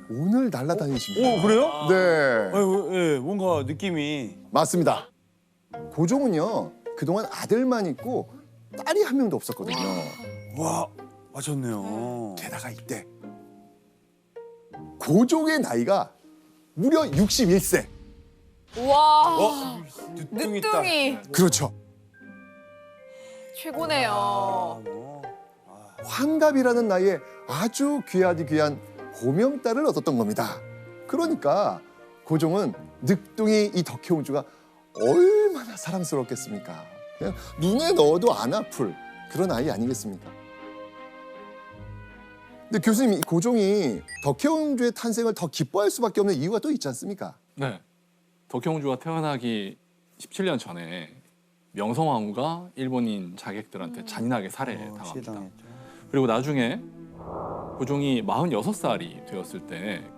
오늘 날아다니십니다. 그래요? 네, 예, 뭔가 느낌이 맞습니다. 고종은요, 그동안 아들만 있고 딸이 한 명도 없었거든요. 와, 맞췄네요. 게다가 이때 고종의 나이가 무려 61세. 와. 늦둥이 늦둥이 그렇죠. 최고네요. 환갑이라는 나이에 아주 귀하디 귀한 고명딸을 얻었던 겁니다. 그러니까 고종은 늑둥이 이 덕혜옹주가 얼마나 사랑스럽겠습니까? 그냥 눈에 넣어도 안 아플 그런 아이 아니겠습니까? 근데 교수님, 이 고종이 덕혜옹주의 탄생을 더 기뻐할 수밖에 없는 이유가 또 있지 않습니까? 네. 덕혜옹주가 태어나기 17년 전에 명성황후가 일본인 자객들한테 잔인하게 살해당합니다. 시해당했죠. 그리고 나중에 고종이 46살이 되었을 때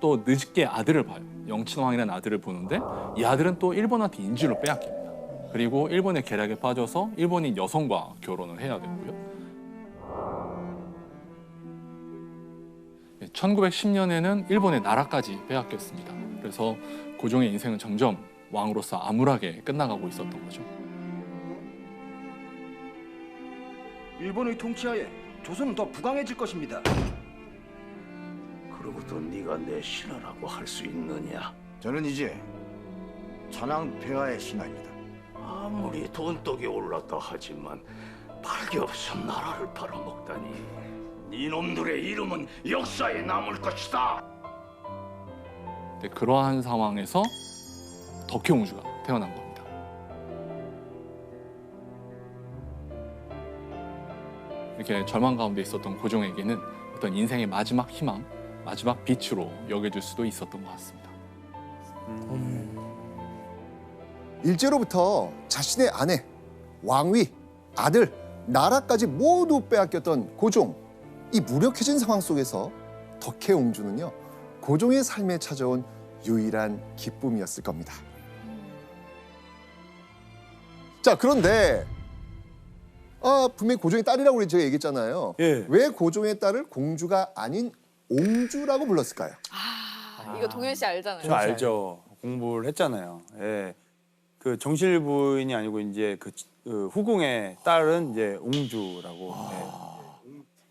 또 늦게 아들을 봐요. 영친왕이라는 아들을 보는데 이 아들은 또 일본한테 인질로 빼앗깁니다. 그리고 일본의 계략에 빠져서 일본인 여성과 결혼을 해야 되고요. 1910년에는 일본의 나라까지 빼앗겼습니다. 그래서 고종의 인생은 점점 왕으로서 암울하게 끝나가고 있었던 거죠. 일본의 통치하에 조선은 더 부강해질 것입니다. 그러고도 네가 내 신하라고 할 수 있느냐? 저는 이제 천황 폐하의 신하입니다. 아무리 돈독이 올랐다 하지만 발기 없어 나라를 팔아먹다니. 이놈들의 이름은 역사에 남을 것이다. 네, 그러한 상황에서 덕혜옹주가 태어난 겁니다. 이렇게 절망 가운데 있었던 고종에게는 어떤 인생의 마지막 희망, 마지막 빛으로 여겨질 수도 있었던 것 같습니다. 일제로부터 자신의 아내, 왕위, 아들, 나라까지 모두 빼앗겼던 고종. 이 무력해진 상황 속에서 덕혜옹주는요, 고종의 삶에 찾아온 유일한 기쁨이었을 겁니다. 자, 그런데 분명히 고종의 딸이라고 제가 얘기했잖아요. 예. 왜 고종의 딸을 공주가 아닌 옹주라고 불렀을까요? 이거 동현 씨 알잖아요. 저 알죠. 공부를 했잖아요. 예. 그 정실 부인이 아니고 이제 그 후궁의 딸은 이제 옹주라고.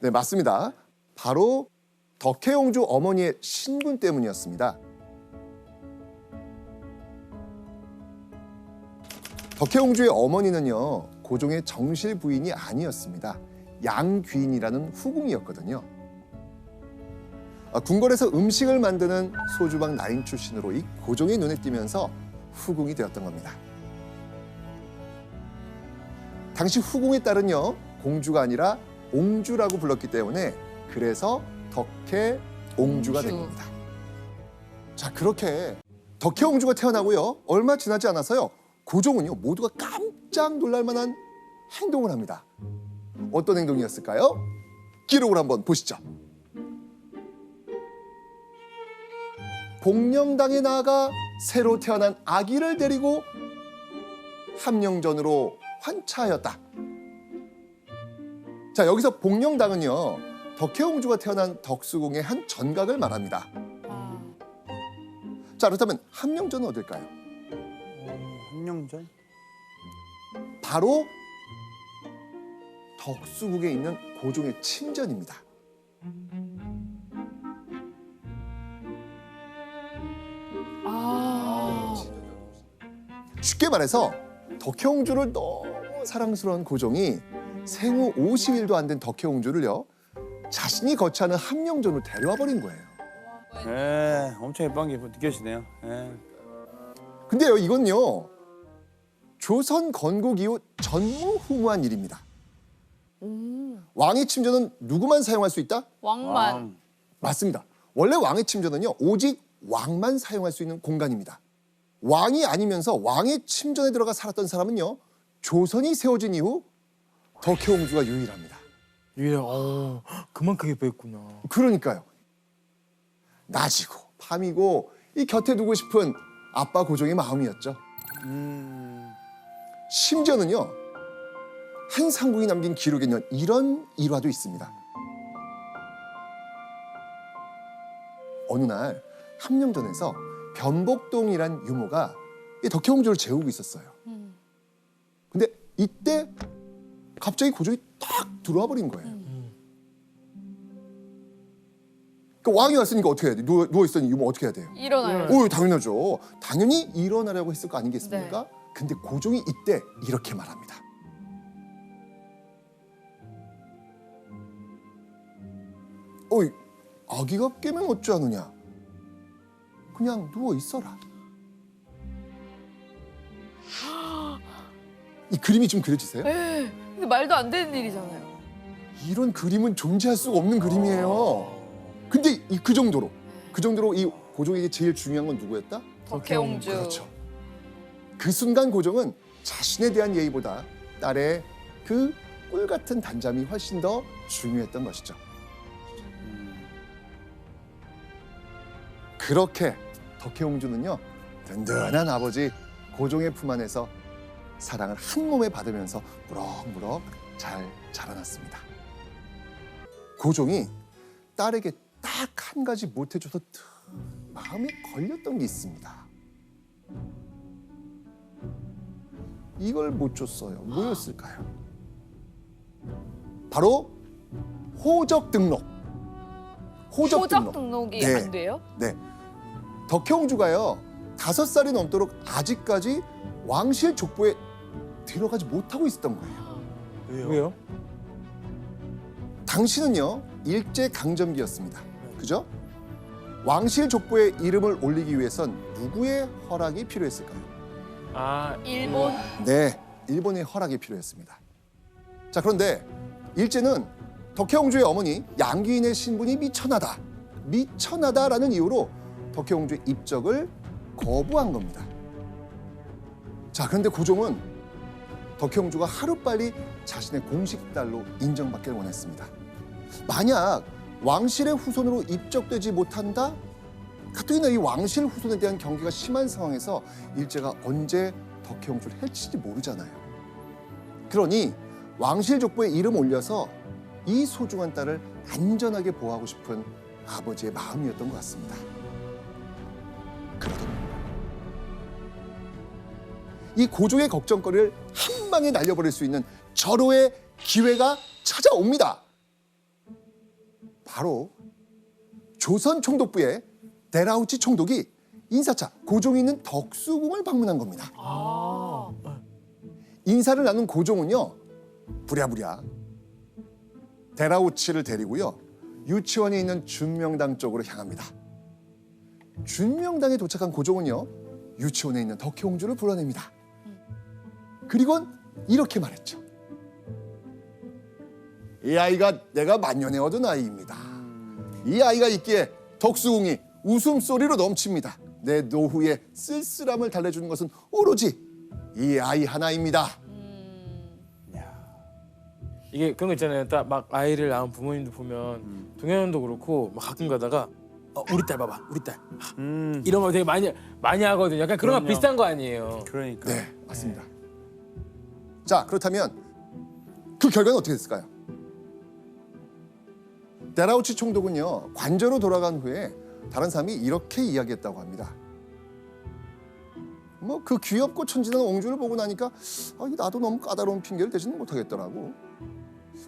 네, 맞습니다. 바로 덕혜옹주 어머니의 신분 때문이었습니다. 덕혜옹주의 어머니는요, 고종의 정실 부인이 아니었습니다. 양귀인이라는 후궁이었거든요. 궁궐에서 음식을 만드는 소주방 나인 출신으로 이 고종의 눈에 띄면서 후궁이 되었던 겁니다. 당시 후궁의 딸은요, 공주가 아니라 옹주라고 불렀기 때문에 그래서 덕혜옹주가 된 겁니다. 자, 그렇게 덕혜옹주가 태어나고요, 얼마 지나지 않아서요, 고종은요, 모두가 깜짝 놀랄 만한 행동을 합니다. 어떤 행동이었을까요? 기록을 한번 보시죠. 복령당에 나아가 새로 태어난 아기를 데리고 함령전으로 환차하였다. 자, 여기서 복령당은요, 덕혜옹주가 태어난 덕수궁의 한 전각을 말합니다. 자, 그렇다면 함령전은 어딜까요? 함령전? 바로 덕수궁에 있는 고종의 친전입니다. 쉽게 말해서 덕혜옹주를 너무 사랑스러운 고종이 생후 50일도 안 된 덕혜옹주를요, 자신이 거처하는 함령전으로 데려와 버린 거예요. 예, 엄청 예쁜 게 느껴지네요. 예. 근데요, 이건요, 조선 건국 이후 전무후무한 일입니다. 왕의 침전은 누구만 사용할 수 있다? 왕만. 맞습니다. 원래 왕의 침전은요, 오직 왕만 사용할 수 있는 공간입니다. 왕이 아니면서 왕의 침전에 들어가 살았던 사람은요, 조선이 세워진 이후 덕혜옹주가 유일합니다. 그만큼 예뻐했구나. 그러니까요. 낮이고 밤이고 이 곁에 두고 싶은 아빠 고종의 마음이었죠. 심지어는요, 한 상궁이 남긴 기록에는 이런 일화도 있습니다. 어느 날 함령전에서 변복동이란 유모가 이 덕혜옹주를 재우고 있었어요. 근데 이때 갑자기 고종이 딱 들어와 버린 거예요. 그 왕이 왔으니까 어떻게 해야 돼? 누워 있었니? 이거 어떻게 해야 돼요? 일어나요. 오, 당연하죠. 당연히 일어나려고 했을 거 아니겠습니까? 근데 고종이 이때 이렇게 말합니다. 어이, 아기가 깨면 어찌하느냐? 그냥 누워 있어라. 이 그림이 좀 그려지세요? 에 근데 말도 안 되는 일이잖아요. 이런 그림은 존재할 수가 없는 그림이에요. 근데 그 정도로 이 고종에게 제일 중요한 건 누구였다? 덕혜옹주. 그렇죠. 그 순간 고종은 자신에 대한 예의보다 딸의 그 꿀 같은 단잠이 훨씬 더 중요했던 것이죠. 그렇게 덕혜옹주는요, 든든한 아버지 고종의 품 안에서 사랑을 한 몸에 받으면서 무럭무럭 잘 자라났습니다. 고종이 딸에게 딱 한 가지 못해줘서 마음에 걸렸던 게 있습니다. 이걸 못 줬어요. 뭐였을까요? 바로 호적 등록. 호적 등록이 네. 안 돼요? 네. 덕혜옹주가요, 5살이 넘도록 아직까지 왕실 족보에 들어가지 못하고 있었던 거예요. 왜요? 당시는요, 일제강점기였습니다. 그죠? 왕실 족보에 이름을 올리기 위해선 누구의 허락이 필요했을까요? 아, 일본. 네, 일본의 허락이 필요했습니다. 자, 그런데 일제는 덕혜옹주의 어머니 양귀인의 신분이 미천하다라는 이유로 덕혜옹주의 입적을 거부한 겁니다. 자, 그런데 고종은 덕혜옹주가 하루빨리 자신의 공식 딸로 인정받기를 원했습니다. 만약 왕실의 후손으로 입적되지 못한다? 가뜩이나 이 왕실 후손에 대한 경계가 심한 상황에서 일제가 언제 덕혜옹주를 해칠지 모르잖아요. 그러니 왕실 족보에 이름 올려서 이 소중한 딸을 안전하게 보호하고 싶은 아버지의 마음이었던 것 같습니다. 그러던 이 고종의 걱정거리를 한 방에 날려버릴 수 있는 절호의 기회가 찾아옵니다. 바로 조선 총독부의 데라우치 총독이 인사차 고종이 있는 덕수궁을 방문한 겁니다. 인사를 나눈 고종은요, 부랴부랴 데라우치를 데리고요, 유치원이 있는 준명당 쪽으로 향합니다. 준명당에 도착한 고종은요, 유치원에 있는 덕혜옹주를 불러냅니다. 그리고 이렇게 말했죠. 이 아이가 내가 만년에 얻은 아이입니다. 이 아이가 있기에 덕수궁이 웃음소리로 넘칩니다. 내 노후의 쓸쓸함을 달래주는 것은 오로지 이 아이 하나입니다. 이게 그런 거 있잖아요. 딱 막 아이를 낳은 부모님도 보면 동현도 그렇고 막 가끔 가다가 우리 딸 봐봐, 우리 딸 이런 거 되게 많이 하거든요. 약간 그런 거 그럼요. 비슷한 거 아니에요. 그러니까. 네, 맞습니다. 자, 그렇다면 그 결과는 어떻게 됐을까요? 데라우치 총독은요, 관저로 돌아간 후에 다른 사람이 이렇게 이야기했다고 합니다. 뭐 그 귀엽고 천진한 옹주를 보고 나니까 이거 나도 너무 까다로운 핑계를 대지는 못하겠더라고.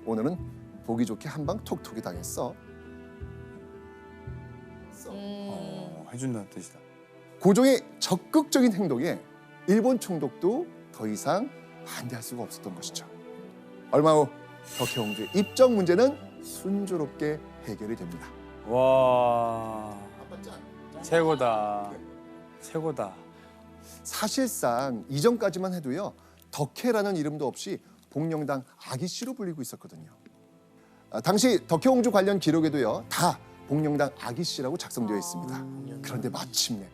오늘은 보기 좋게 한 방 톡톡이 당했어. 해준다는 뜻이다. 고종의 적극적인 행동에 일본 총독도 더 이상 반대할 수가 없었던 것이죠. 얼마 후 덕혜옹주의 입적 문제는 순조롭게 해결이 됩니다. 와, 최고다. 최고다. 사실상 이전까지만 해도요, 덕혜라는 이름도 없이 복령당 아기씨로 불리고 있었거든요. 당시 덕혜옹주 관련 기록에도요, 다 복령당 아기씨라고 작성되어 있습니다. 그런데 마침내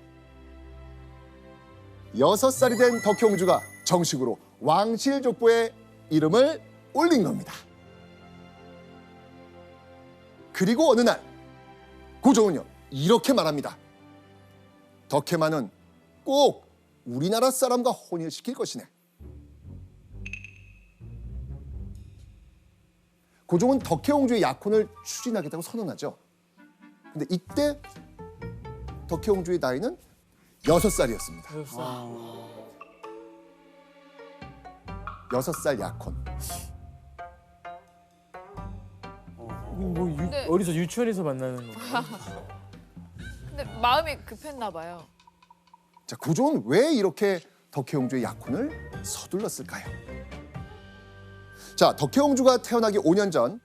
6살이 된 덕혜옹주가 정식으로 왕실 족보에 이름을 올린 겁니다. 그리고 어느 날 고종은요, 이렇게 말합니다. 덕혜만은 꼭 우리나라 사람과 혼인시킬 것이네. 고종은 덕혜옹주의 약혼을 추진하겠다고 선언하죠. 근데 이때 덕혜옹주의 나이는 6살이었습니다. 6살 약혼. 근데- 어디서 유치원에서 만나는 거. 근데 마음이 급했나 봐요. 자, 고종은 왜 이렇게 덕혜옹주의 약혼을 서둘렀을까요? 자, 덕혜옹주가 태어나기 5년 전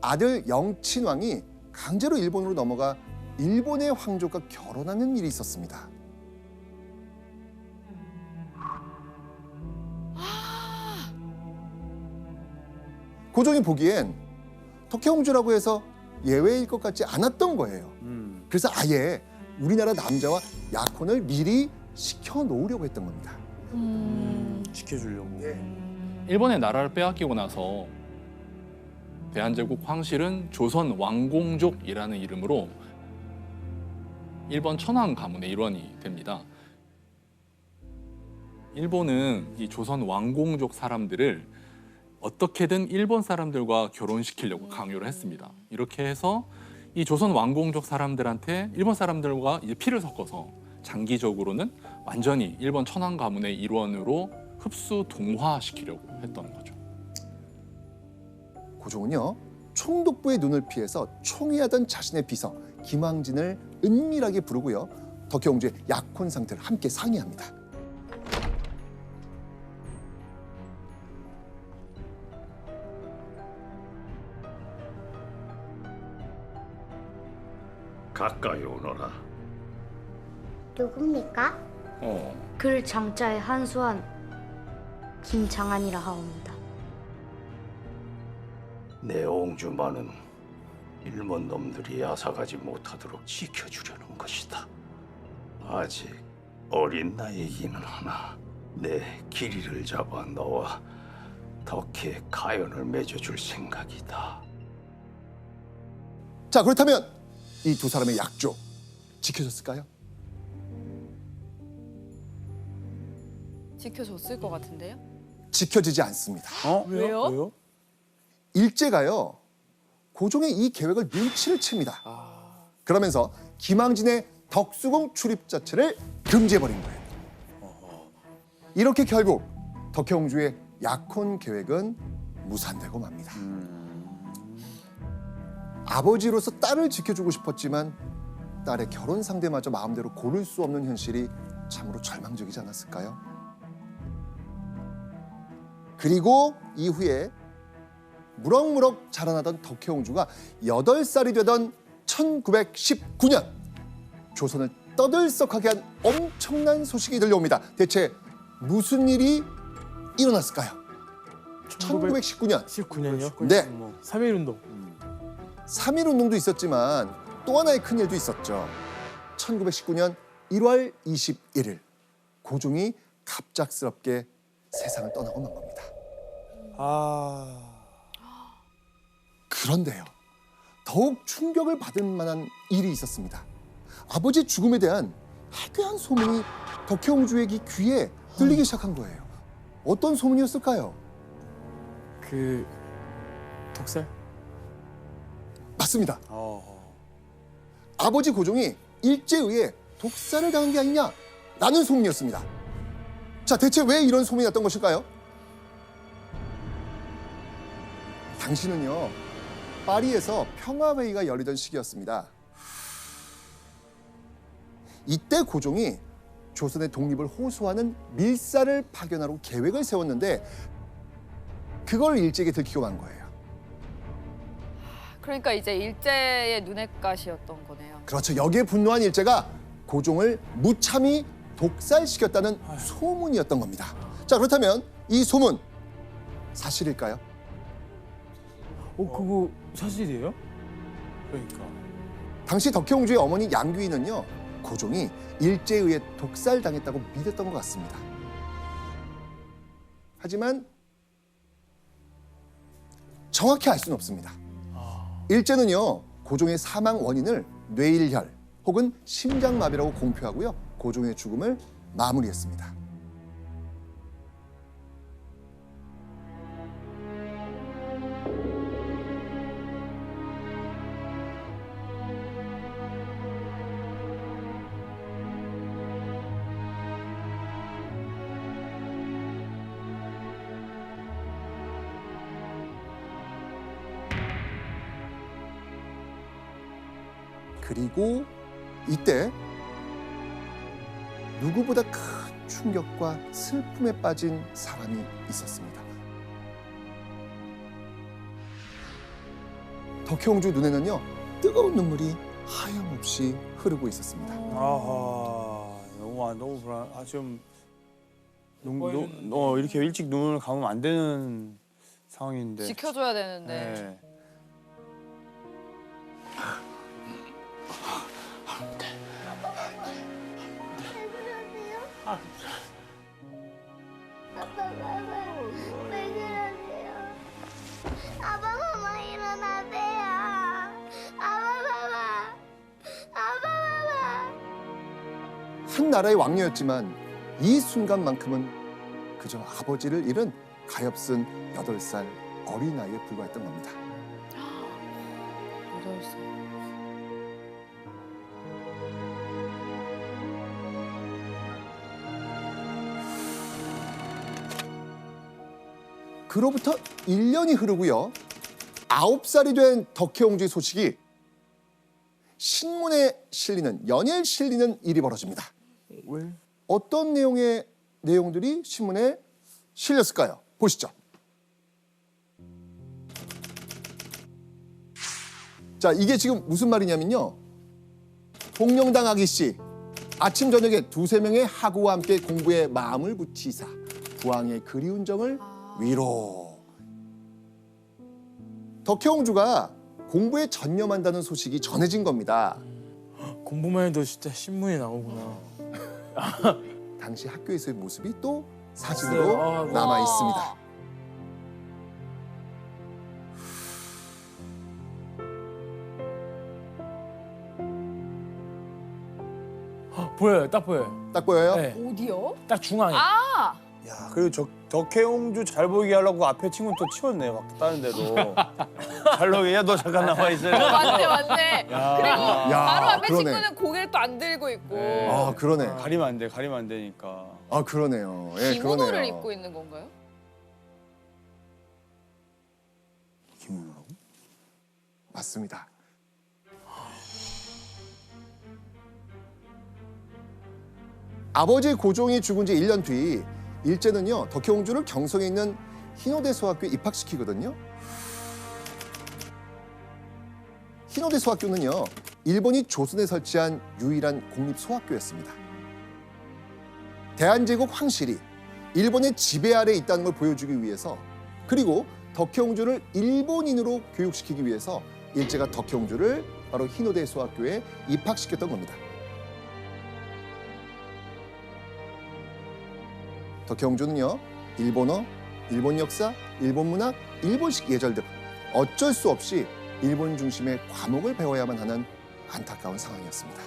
아들 영친왕이 강제로 일본으로 넘어가 일본의 황족과 결혼하는 일이 있었습니다. 고종이 보기엔 덕혜옹주라고 해서 예외일 것 같지 않았던 거예요. 그래서 아예 우리나라 남자와 약혼을 미리 시켜 놓으려고 했던 겁니다. 지켜주려고. 일본의 나라를 빼앗기고 나서 대한제국 황실은 조선 왕공족이라는 이름으로 일본 천황 가문의 일원이 됩니다. 일본은 이 조선 왕공족 사람들을 어떻게든 일본 사람들과 결혼시키려고 강요를 했습니다. 이렇게 해서 이 조선 왕공족 사람들한테 일본 사람들과 이제 피를 섞어서 장기적으로는 완전히 일본 천황 가문의 일원으로 흡수 동화시키려고 했던 거죠. 고종은요, 총독부의 눈을 피해서 총애하던 자신의 비서 김황진을 은밀하게 부르고요, 덕혜옹주의 약혼 상태를 함께 상의합니다. 가까이 오너라. 누굽니까? 글 장자의 한수한 김장한이라 하옵니다. 내 옹주만은 일본 놈들이 앗아가지 못하도록 지켜주려는 것이다. 아직 어린 나이이기는 하나 내 길이를 잡아 너와 덕혜 가연을 맺어줄 생각이다. 자, 그렇다면 이 두 사람의 약조 지켜졌을까요? 지켜줬을 것 같은데요? 지켜지지 않습니다. 왜요? 일제가요, 고종의 이 계획을 눈치를 챕니다. 그러면서 김황진의 덕수궁 출입 자체를 금지해버린 거예요. 이렇게 결국 덕혜옹주의 약혼 계획은 무산되고 맙니다. 아버지로서 딸을 지켜주고 싶었지만 딸의 결혼 상대마저 마음대로 고를 수 없는 현실이 참으로 절망적이지 않았을까요? 그리고 이후에 무럭무럭 자라나던 덕혜옹주가 8살이 되던 1919년 조선을 떠들썩하게 한 엄청난 소식이 들려옵니다. 대체 무슨 일이 일어났을까요? 1919년 19년이요? 네, 3.1운동. 3.1운동도 있었지만 또 하나의 큰일도 있었죠. 1919년 1월 21일 고종이 갑작스럽게 세상을 떠나고 만 겁니다. 그런데요, 더욱 충격을 받을 만한 일이 있었습니다. 아버지 죽음에 대한 해괴한 소문이 덕혜옹주의 귀에 들리기 시작한 거예요. 어떤 소문이었을까요? 그 독살? 맞습니다. 아버지 고종이 일제에 의해 독살을 당한 게 아니냐라는 소문이었습니다. 자, 대체 왜 이런 소문이 났던 것일까요? 당시는요, 파리에서 평화회의가 열리던 시기였습니다. 이때 고종이 조선의 독립을 호소하는 밀사를 파견하러 계획을 세웠는데 그걸 일제에게 들키고 만 거예요. 그러니까 이제 일제의 눈엣 가시였던 거네요. 그렇죠. 여기에 분노한 일제가 고종을 무참히 독살시켰다는 소문이었던 겁니다. 자, 그렇다면 이 소문 사실일까요? 그거 사실이에요? 그러니까. 당시 덕혜옹주의 어머니 양귀인은요, 고종이 일제에 의해 독살당했다고 믿었던 것 같습니다. 하지만 정확히 알 수는 없습니다. 일제는요, 고종의 사망 원인을 뇌일혈 혹은 심장마비라고 공표하고요, 고종의 죽음을 마무리했습니다. 그리고 이때 누구보다 큰 충격과 슬픔에 빠진 사람이 있었습니다. 덕혜옹주 눈에는요, 뜨거운 눈물이 하염없이 흐르고 있었습니다. 아하, 너무 불안. 좀 이렇게 일찍 눈을 감으면 안 되는 상황인데. 지켜줘야 되는데. 네. 왜 그러세요? 아빠 마마 일어나세요. 아빠 한 나라의 왕녀였지만 이 순간만큼은 그저 아버지를 잃은 가엾은 8살 어린아이에 불과했던 겁니다. 8살. 그로부터 1년이 흐르고요. 9살이 된 덕혜옹주의 소식이 신문에 실리는, 연일 실리는 일이 벌어집니다. 왜? 어떤 내용의 내용들이 신문에 실렸을까요? 보시죠. 자, 이게 지금 무슨 말이냐면요. 복령당 아기씨, 아침 저녁에 2~3명의 하구와 함께 공부에 마음을 붙이사 부왕의 그리운 정을 위로. 덕혜옹주가 공부에 전념한다는 소식이 전해진 겁니다. 공부만 해도 진짜 신문이 나오구나. 당시 학교에서의 모습이 또 사진으로 아, 남아 있습니다. 보여요, 딱 보여요. 딱 보여요? 네, 어디요? 딱 중앙에. 아! 야, 그리고 덕혜옹주 잘 보이게 하려고 앞에 친구는 또 치웠네, 막 다른 데도. 잘 보이게, 야, 너 잠깐 나와 있어. 맞네. 야. 그리고 야, 바로 앞에 그러네. 친구는 고개를 또 안 들고 있고. 아, 그러네. 가리면 안 되니까. 아, 그러네요. 예, 기모노를 그러네요. 입고 있는 건가요? 기모노라고? 맞습니다. 아버지 고종이 죽은 지 1년 뒤 일제는요, 덕혜옹주를 경성에 있는 흰호대 소학교에 입학시키거든요. 흰호대 소학교는요, 일본이 조선에 설치한 유일한 공립 소학교였습니다. 대한제국 황실이 일본의 지배 아래에 있다는 걸 보여주기 위해서, 그리고 덕혜옹주를 일본인으로 교육시키기 위해서 일제가 덕혜옹주를 바로 흰호대 소학교에 입학시켰던 겁니다. 덕혜옹주는요, 일본어, 일본 역사, 일본 문학, 일본식 예절 등 어쩔 수 없이 일본 중심의 과목을 배워야만 하는 안타까운 상황이었습니다.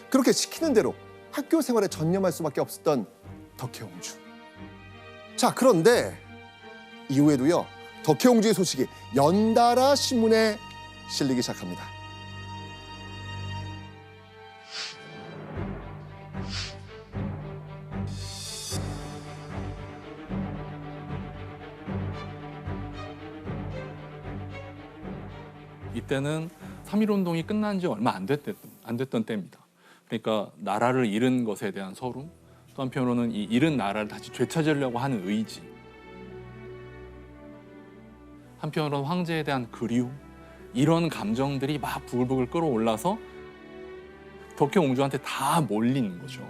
그렇게 시키는 대로 학교 생활에 전념할 수밖에 없었던 덕혜옹주. 자, 그런데 이후에도요, 덕혜옹주의 소식이 연달아 신문에 실리기 시작합니다. 이때는 3.1운동이 끝난 지 얼마 안 됐던 때입니다. 그러니까 나라를 잃은 것에 대한 서름, 또 한편으로는 이 잃은 나라를 다시 되찾으려고 하는 의지, 한편으로는 황제에 대한 그리움, 이런 감정들이 막 부글부글 끌어올라서 덕혜옹주한테 다 몰리는 거죠.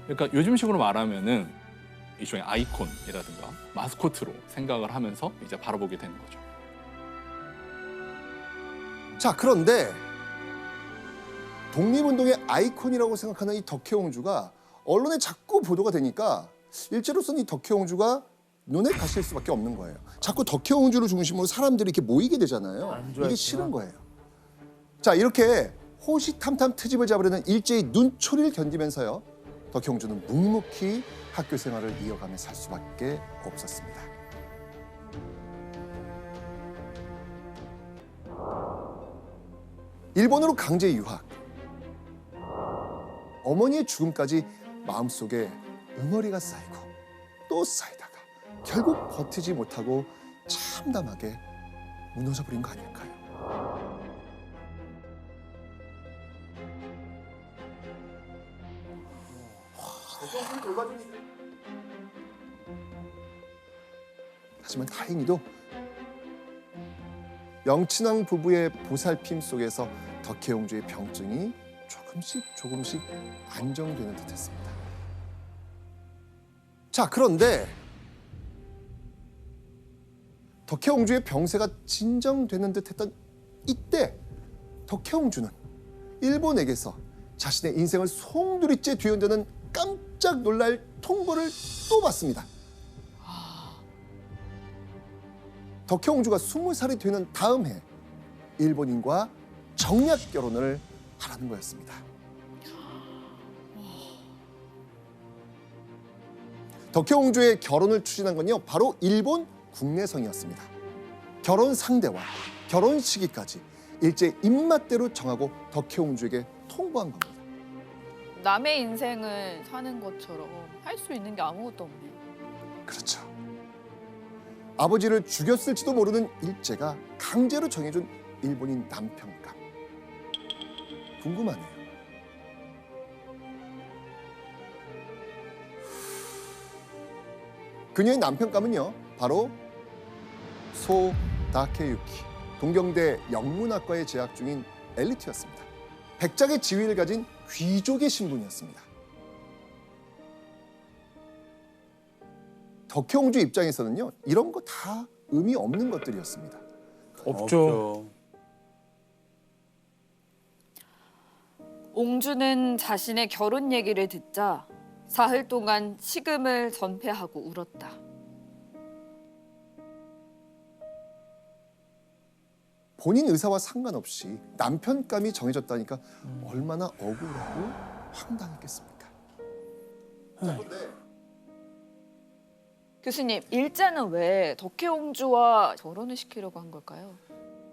그러니까 요즘식으로 말하면은 일종의 아이콘이라든가 마스코트로 생각을 하면서 이제 바라보게 되는 거죠. 자, 그런데 독립운동의 아이콘이라고 생각하는 이 덕혜옹주가 언론에 자꾸 보도가 되니까 일제로서는 이 덕혜옹주가 눈에 가실 수밖에 없는 거예요. 자꾸 덕혜옹주를 중심으로 사람들이 이렇게 모이게 되잖아요. 이게 싫은 거예요. 자, 이렇게 호시탐탐 트집을 잡으려는 일제의 눈초리를 견디면서요, 덕혜옹주는 묵묵히 학교 생활을 이어가며 살 수밖에 없었습니다. 일본으로 강제 유학. 어머니의 죽음까지 마음속에 응어리가 쌓이고 또 쌓이다가 결국 버티지 못하고 참담하게 무너져 버린 거 아닐까요? 하지만 다행히도 영친왕 부부의 보살핌 속에서 덕혜옹주의 병증이 조금씩 안정되는 듯했습니다. 자, 그런데 덕혜옹주의 병세가 진정되는 듯했던 이때 덕혜옹주는 일본에게서 자신의 인생을 송두리째 뒤흔드는 깜짝 놀랄 통보를 또 받습니다. 덕혜옹주가 20살이 되는 다음 해 일본인과 정략 결혼을 하라는 거였습니다. 덕혜옹주의 결혼을 추진한 건요, 바로 일본 국내성이었습니다. 결혼 상대와 결혼 시기까지 일제 입맛대로 정하고 덕혜옹주에게 통보한 겁니다. 남의 인생을 사는 것처럼 할 수 있는 게 아무것도 없네요. 그렇죠. 아버지를 죽였을지도 모르는 일제가 강제로 정해준 일본인 남편감. 궁금하네요. 그녀의 남편감은요, 바로 소 다케유키, 동경대 영문학과에 재학 중인 엘리트였습니다. 백작의 지위를 가진 귀족의 신분이었습니다. 덕혜옹주 입장에서는요, 이런 거 다 의미 없는 것들이었습니다. 없죠. 옹주는 자신의 결혼 얘기를 듣자 사흘 동안 식음을 전폐하고 울었다. 본인 의사와 상관없이 남편감이 정해졌다니까 얼마나 억울하고 황당했겠습니까? 교수님, 일제는 왜 덕혜옹주와 결혼을 시키려고 한 걸까요?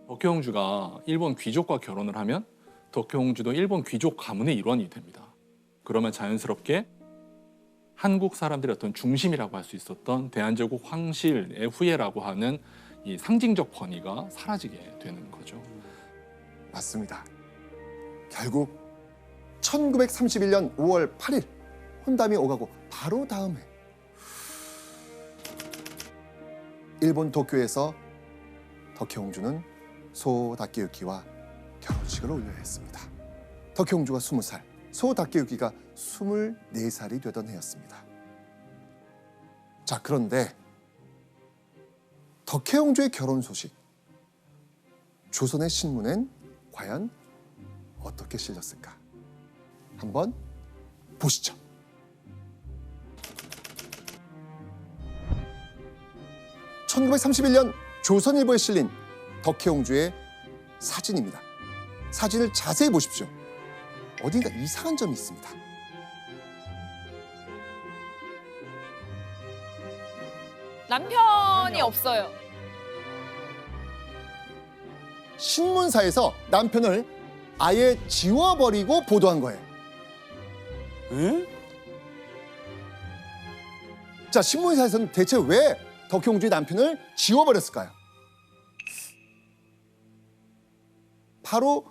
덕혜옹주가 일본 귀족과 결혼을 하면 덕혜옹주도 일본 귀족 가문의 일원이 됩니다. 그러면 자연스럽게 한국 사람들의 어떤 중심이라고 할 수 있었던 대한제국 황실의 후예라고 하는 이 상징적 권위가 사라지게 되는 거죠. 맞습니다. 결국 1931년 5월 8일 혼담이 오가고 바로 다음 해 일본 도쿄에서 덕혜옹주는 소 다케유키와 결혼식을 올려야 했습니다. 덕혜옹주가 20살, 소 다케유키가 24살이 되던 해였습니다. 자, 그런데 덕혜옹주의 결혼 소식, 조선의 신문엔 과연 어떻게 실렸을까? 한번 보시죠. (1931년) 조선일보에 실린 덕혜옹주의 사진입니다. 사진을 자세히 보십시오. 어딘가 이상한 점이 있습니다. 남편이 없어요. 신문사에서 남편을 아예 지워버리고 보도한 거예요. 에? 자, 신문사에서는 대체 왜 덕혜옹주의 남편을 지워버렸을까요? 바로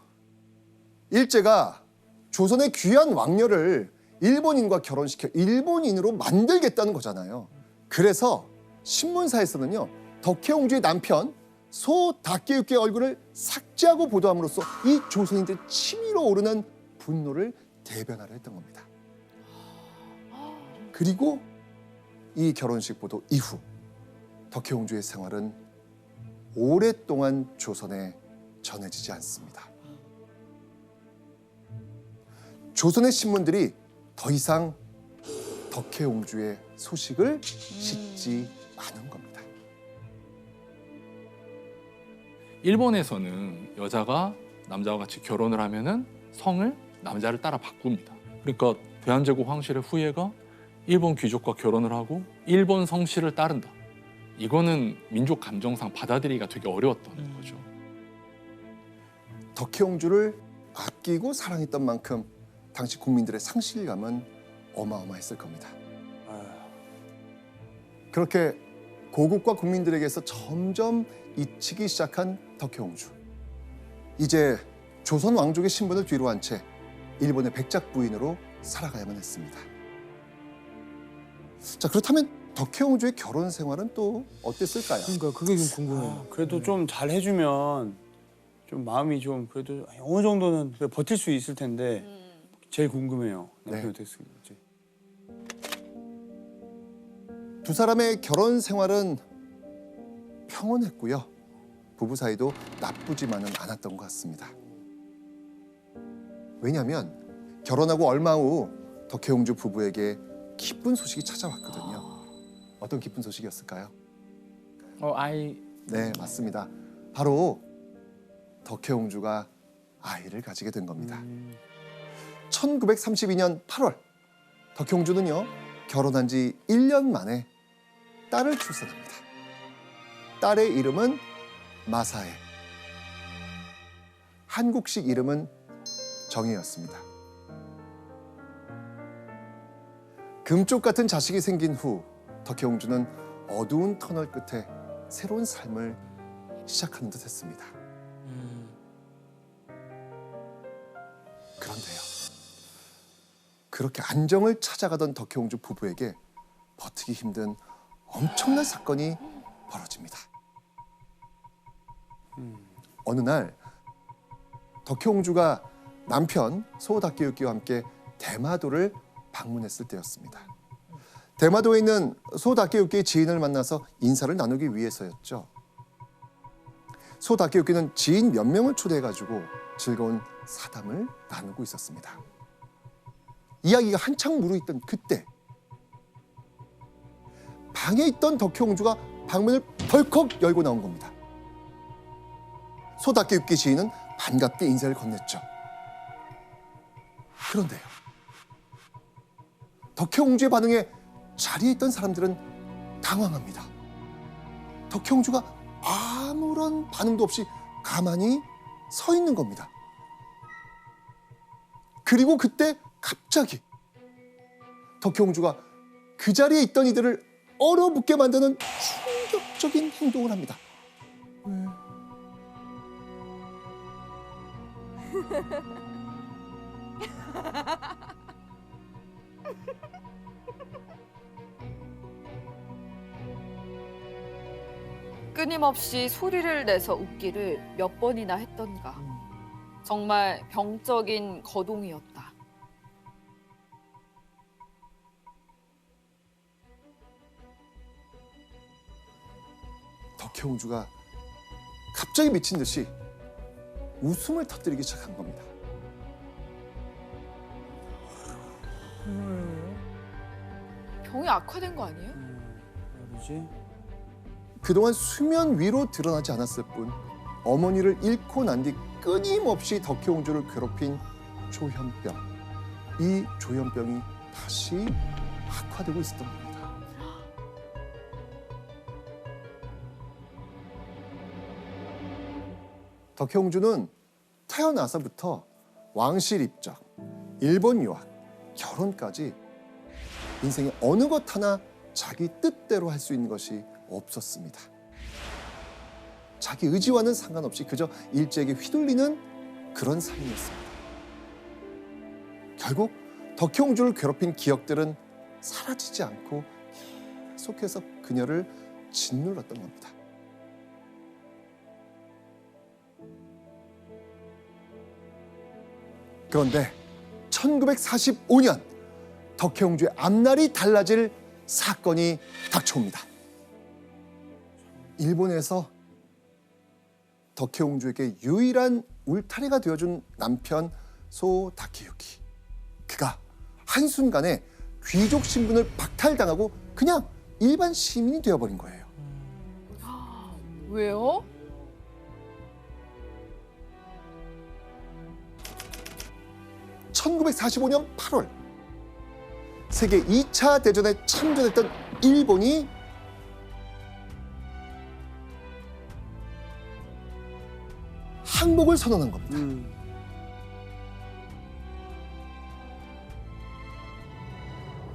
일제가 조선의 귀한 왕녀를 일본인과 결혼시켜 일본인으로 만들겠다는 거잖아요. 그래서 신문사에서는요, 덕혜옹주의 남편 소 다케유키의 얼굴을 삭제하고 보도함으로써 이 조선인들 치밀어 오르는 분노를 대변하려 했던 겁니다. 그리고 이 결혼식 보도 이후 덕혜옹주의 생활은 오랫동안 조선에 전해지지 않습니다. 조선의 신문들이 더 이상 덕혜옹주의 소식을 싣지 않은 겁니다. 일본에서는 여자가 남자와 같이 결혼을 하면은 성을 남자를 따라 바꿉니다. 그러니까 대한제국 황실의 후예가 일본 귀족과 결혼을 하고 일본 성씨를 따른다. 이거는 민족 감정상 받아들이기가 되게 어려웠던 거죠. 덕혜옹주를 아끼고 사랑했던 만큼 당시 국민들의 상실감은 어마어마했을 겁니다. 그렇게 고국과 국민들에게서 점점 잊히기 시작한 덕혜옹주. 이제 조선 왕족의 신분을 뒤로 한 채 일본의 백작 부인으로 살아가야만 했습니다. 자, 그렇다면 덕혜옹주의 결혼 생활은 또 어땠을까요? 그러니까 그게 좀 궁금해요. 그래도 좀 잘 해주면 좀 마음이 좀 그래도 어느 정도는 그래 버틸 수 있을 텐데 제일 궁금해요. 남편이 네. 어땠을지. 두 사람의 결혼 생활은 평온했고요. 부부 사이도 나쁘지만은 않았던 것 같습니다. 왜냐하면 결혼하고 얼마 후 덕혜옹주 부부에게 기쁜 소식이 찾아왔거든요. 어떤 기쁜 소식이었을까요? 아이. 네, 맞습니다. 바로 덕혜옹주가 아이를 가지게 된 겁니다. 1932년 8월 덕혜옹주는요, 결혼한 지 1년 만에 딸을 출산합니다. 딸의 이름은 마사에, 한국식 이름은 정혜였습니다. 금쪽 같은 자식이 생긴 후 덕혜옹주는 어두운 터널 끝에 새로운 삶을 시작하는 듯 했습니다. 그런데요, 그렇게 안정을 찾아가던 덕혜옹주 부부에게 버티기 힘든 엄청난 사건이 벌어집니다. 어느 날 덕혜옹주가 남편 소다케유키와 함께 대마도를 방문했을 때였습니다. 대마도에 있는 소다케유키의 지인을 만나서 인사를 나누기 위해서였죠. 소다케유키는 지인 몇 명을 초대해가지고 즐거운 사담을 나누고 있었습니다. 이야기가 한창 무르익던 그때 방에 있던 덕혜옹주가 방문을 벌컥 열고 나온 겁니다. 소다케유키 지인은 반갑게 인사를 건넸죠. 그런데요, 덕혜옹주의 반응에 자리에 있던 사람들은 당황합니다. 덕혜옹주가 아무런 반응도 없이 가만히 서 있는 겁니다. 그리고 그때 갑자기 덕혜옹주가 그 자리에 있던 이들을 얼어붙게 만드는 충격적인 행동을 합니다. 끊임없이 소리를 내서 웃기를 몇 번이나 했던가. 정말 병적인 거동이었다. 덕혜옹주가 갑자기 미친 듯이 웃음을 터뜨리기 시작한 겁니다. 병이 악화된 거 아니에요? 뭐지? 그동안 수면 위로 드러나지 않았을 뿐 어머니를 잃고 난 뒤 끊임없이 덕혜옹주를 괴롭힌 조현병. 이 조현병이 다시 악화되고 있었던 겁니다. 덕혜옹주는 태어나서부터 왕실 입적, 일본 유학, 결혼까지 인생의 어느 것 하나 자기 뜻대로 할 수 있는 것이 없었습니다. 자기 의지와는 상관없이 그저 일제에게 휘둘리는 그런 삶이었습니다. 결국 덕혜옹주를 괴롭힌 기억들은 사라지지 않고 계속해서 그녀를 짓눌렀던 겁니다. 그런데 1945년 덕혜옹주의 앞날이 달라질 사건이 닥쳐옵니다. 일본에서 덕혜옹주에게 유일한 울타리가 되어준 남편 소다케유키. 그가 한순간에 귀족 신분을 박탈당하고 그냥 일반 시민이 되어버린 거예요. 왜요? (1945년 8월) 세계 2차 대전에 참전했던 일본이 항복을 선언한 겁니다.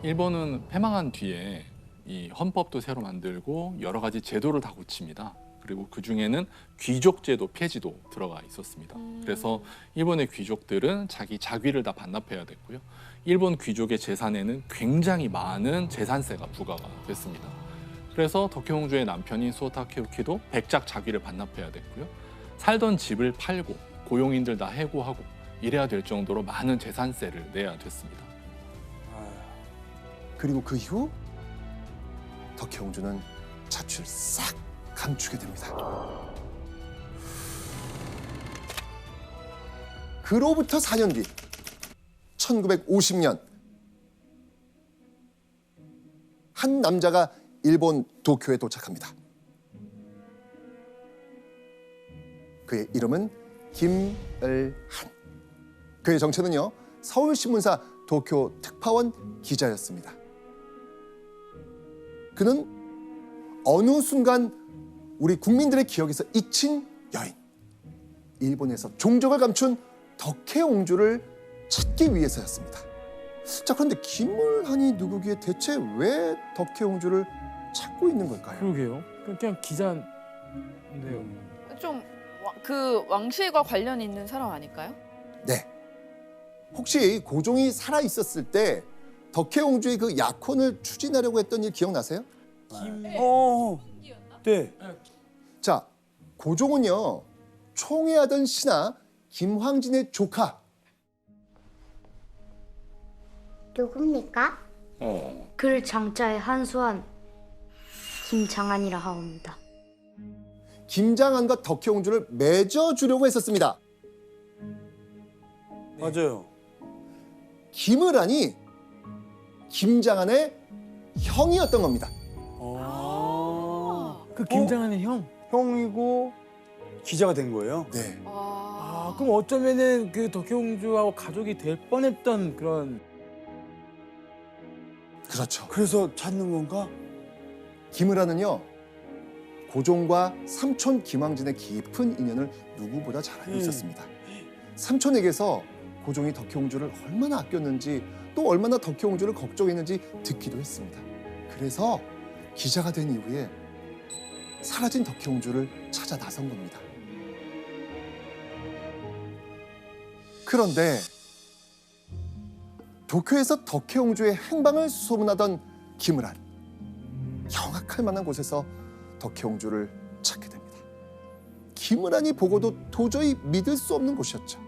일본은 패망한 뒤에 이 헌법도 새로 만들고 여러 가지 제도를 다 고칩니다. 그리고 그 중에는 귀족제도 폐지도 들어가 있었습니다. 그래서 일본의 귀족들은 자기 자귀를 다 반납해야 됐고요. 일본 귀족의 재산에는 굉장히 많은 재산세가 부과가 됐습니다. 그래서 덕혜옹주의 남편인 수호 타케유키도 백작 자귀를 반납해야 됐고요. 살던 집을 팔고 고용인들 다 해고하고 이래야 될 정도로 많은 재산세를 내야 됐습니다. 그리고 그 이후 덕혜옹주는 자취를 싹 감추게 됩니다. 그로부터 4년 뒤 1950년 한 남자가 일본 도쿄에 도착합니다. 그의 이름은 김을한. 그의 정체는요, 서울신문사 도쿄 특파원 기자였습니다. 그는 어느 순간 우리 국민들의 기억에서 잊힌 여인, 일본에서 종적을 감춘 덕혜옹주를 찾기 위해서였습니다. 자, 그런데 김을한이 누구기에 대체 왜 덕혜옹주를 찾고 있는 걸까요? 그러게요. 그냥 기자인데요. 좀 그 왕실과 관련 있는 사람 아닐까요? 네. 혹시 고종이 살아 있었을 때 덕혜옹주의 그 약혼을 추진하려고 했던 일 기억나세요? 네. 자, 고종은요, 총애하던 신하 김황진의 조카. 누굽니까? 글 장자에 한수한 김장한이라 하옵니다. 김장한과 덕혜옹주를 맺어주려고 했었습니다. 맞아요. 김을한이 김장한의 형이었던 겁니다. 그 김장한의 형. 형이고 기자가 된 거예요? 네. 아, 그럼 어쩌면은 그 덕혜옹주하고 가족이 될 뻔했던 그런. 그렇죠. 그래서 찾는 건가? 김을한은요, 고종과 삼촌 김황진의 깊은 인연을 누구보다 잘 알고 있었습니다. 삼촌에게서 고종이 덕혜옹주를 얼마나 아꼈는지, 또 얼마나 덕혜옹주를 걱정했는지 듣기도 했습니다. 그래서 기자가 된 이후에 사라진 덕혜옹주를 찾아 나선 겁니다. 그런데 도쿄에서 덕혜옹주의 행방을 소문하던 김을한, 경악할 만한 곳에서 덕혜옹주를 찾게 됩니다. 김을한이 보고도 도저히 믿을 수 없는 곳이었죠.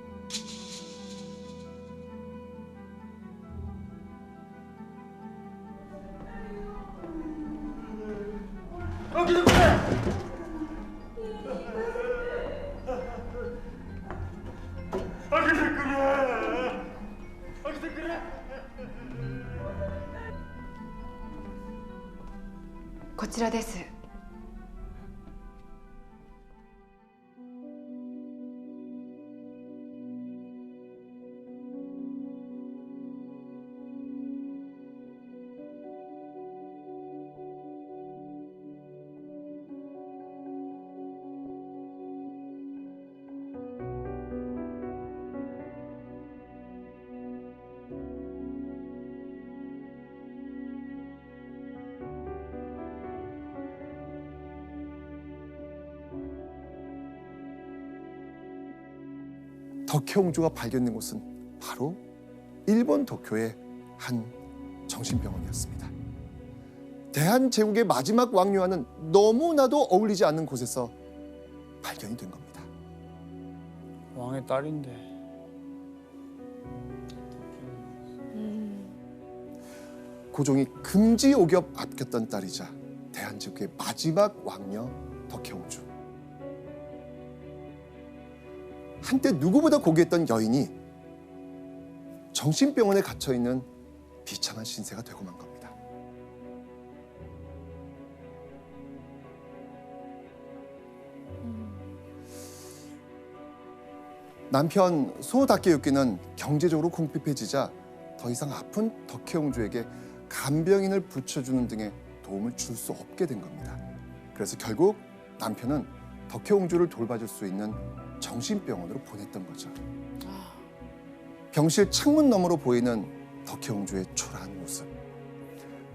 덕혜옹주가 발견된 곳은 바로 일본 도쿄의 한 정신병원이었습니다. 대한제국의 마지막 왕류와는 너무나도 어울리지 않는 곳에서 발견이 된 겁니다. 왕의 딸인데. 고종이 금지옥엽 아꼈던 딸이자 대한제국의 마지막 왕녀 덕혜옹주. 한때 누구보다 고귀했던 여인이 정신병원에 갇혀있는 비참한 신세가 되고 만 겁니다. 남편 수호 다케유키는 경제적으로 궁핍해지자 더 이상 아픈 덕혜옹주에게 간병인을 붙여주는 등의 도움을 줄 수 없게 된 겁니다. 그래서 결국 남편은 덕혜옹주를 돌봐줄 수 있는 정신병원으로 보냈던 거죠. 병실 창문 너머로 보이는 덕혜옹주의 초라한 모습.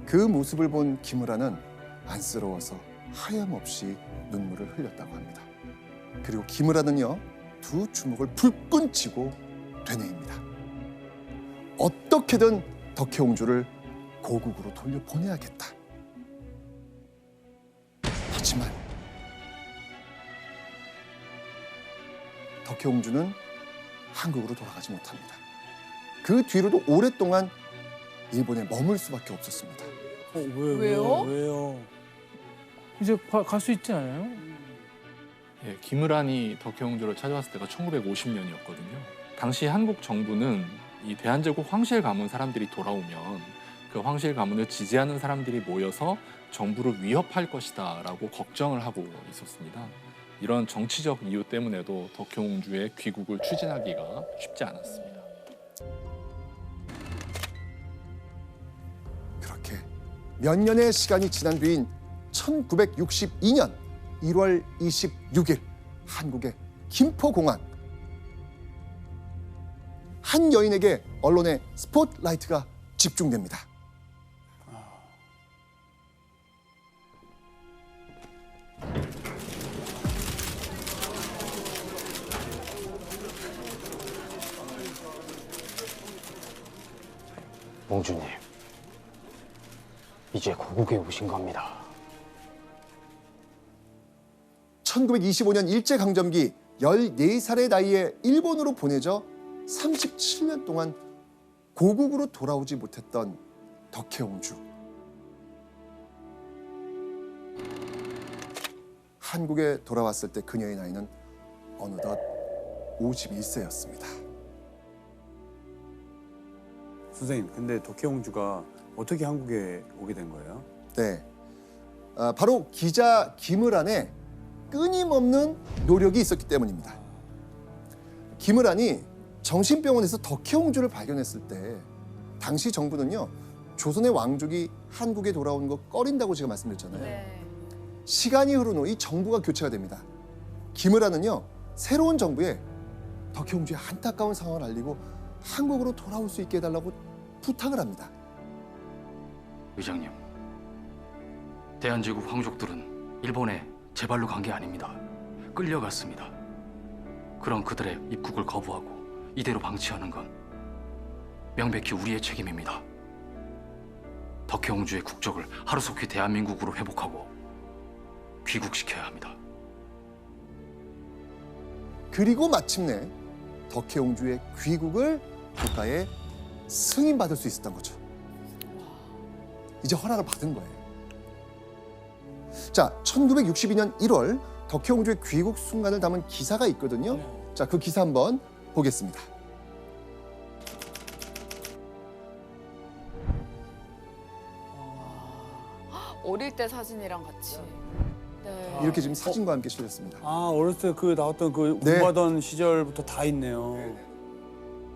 그 모습을 본 김을한은 안쓰러워서 하염없이 눈물을 흘렸다고 합니다. 그리고 김으라는요, 두 주먹을 불끈 쥐고 되뇌입니다. 어떻게든 덕혜옹주를 고국으로 돌려보내야겠다. 하지만 덕혜옹주는 한국으로 돌아가지 못합니다. 그 뒤로도 오랫동안 일본에 머물 수밖에 없었습니다. 왜요? 이제 갈 수 있지 않아요? 예, 김으란이 덕혜옹주를 찾아왔을 때가 1950년이었거든요. 당시 한국 정부는 이 대한제국 황실 가문 사람들이 돌아오면 그 황실 가문을 지지하는 사람들이 모여서 정부를 위협할 것이다라고 걱정을 하고 있었습니다. 이런 정치적 이유 때문에도 덕혜옹주의 귀국을 추진하기가 쉽지 않았습니다. 그렇게 몇 년의 시간이 지난 뒤인 1962년 1월 26일 한국의 김포공항. 한 여인에게 언론의 스포트라이트가 집중됩니다. 옹주님, 이제 고국에 오신 겁니다. 1925년 일제강점기 14살의 나이에 일본으로 보내져 37년 동안 고국으로 돌아오지 못했던 덕혜옹주. 한국에 돌아왔을 때 그녀의 나이는 어느덧 51세였습니다. 선생님, 근데 덕혜옹주가 어떻게 한국에 오게 된 거예요? 네, 바로 기자 김으란의 끊임없는 노력이 있었기 때문입니다. 김으란이 정신병원에서 덕혜옹주를 발견했을 때 당시 정부는요, 조선의 왕족이 한국에 돌아오는 거 꺼린다고 제가 말씀드렸잖아요. 네. 시간이 흐른 후 이 정부가 교체가 됩니다. 김으란은요, 새로운 정부에 덕혜옹주의 안타까운 상황을 알리고 한국으로 돌아올 수 있게 해달라고 부탁을 합니다. 의장님, 대한제국 황족들은 일본에 제 발로 간 게 아닙니다. 끌려갔습니다. 그런 그들의 입국을 거부하고 이대로 방치하는 건 명백히 우리의 책임입니다. 덕혜옹주의 국적을 하루속히 대한민국으로 회복하고 귀국시켜야 합니다. 그리고 마침내 덕혜옹주의 귀국을 국가에 승인받을 수 있었던 거죠. 이제 허락을 받은 거예요. 자, 1962년 1월 덕혜옹주의 귀국 순간을 담은 기사가 있거든요. 자, 그 기사 한번 보겠습니다. 어릴 때 사진이랑 같이. 네. 이렇게 지금 사진과 함께 실렸습니다. 아, 어렸을 때 그 나왔던 그 네. 공부하던 시절부터 다 있네요.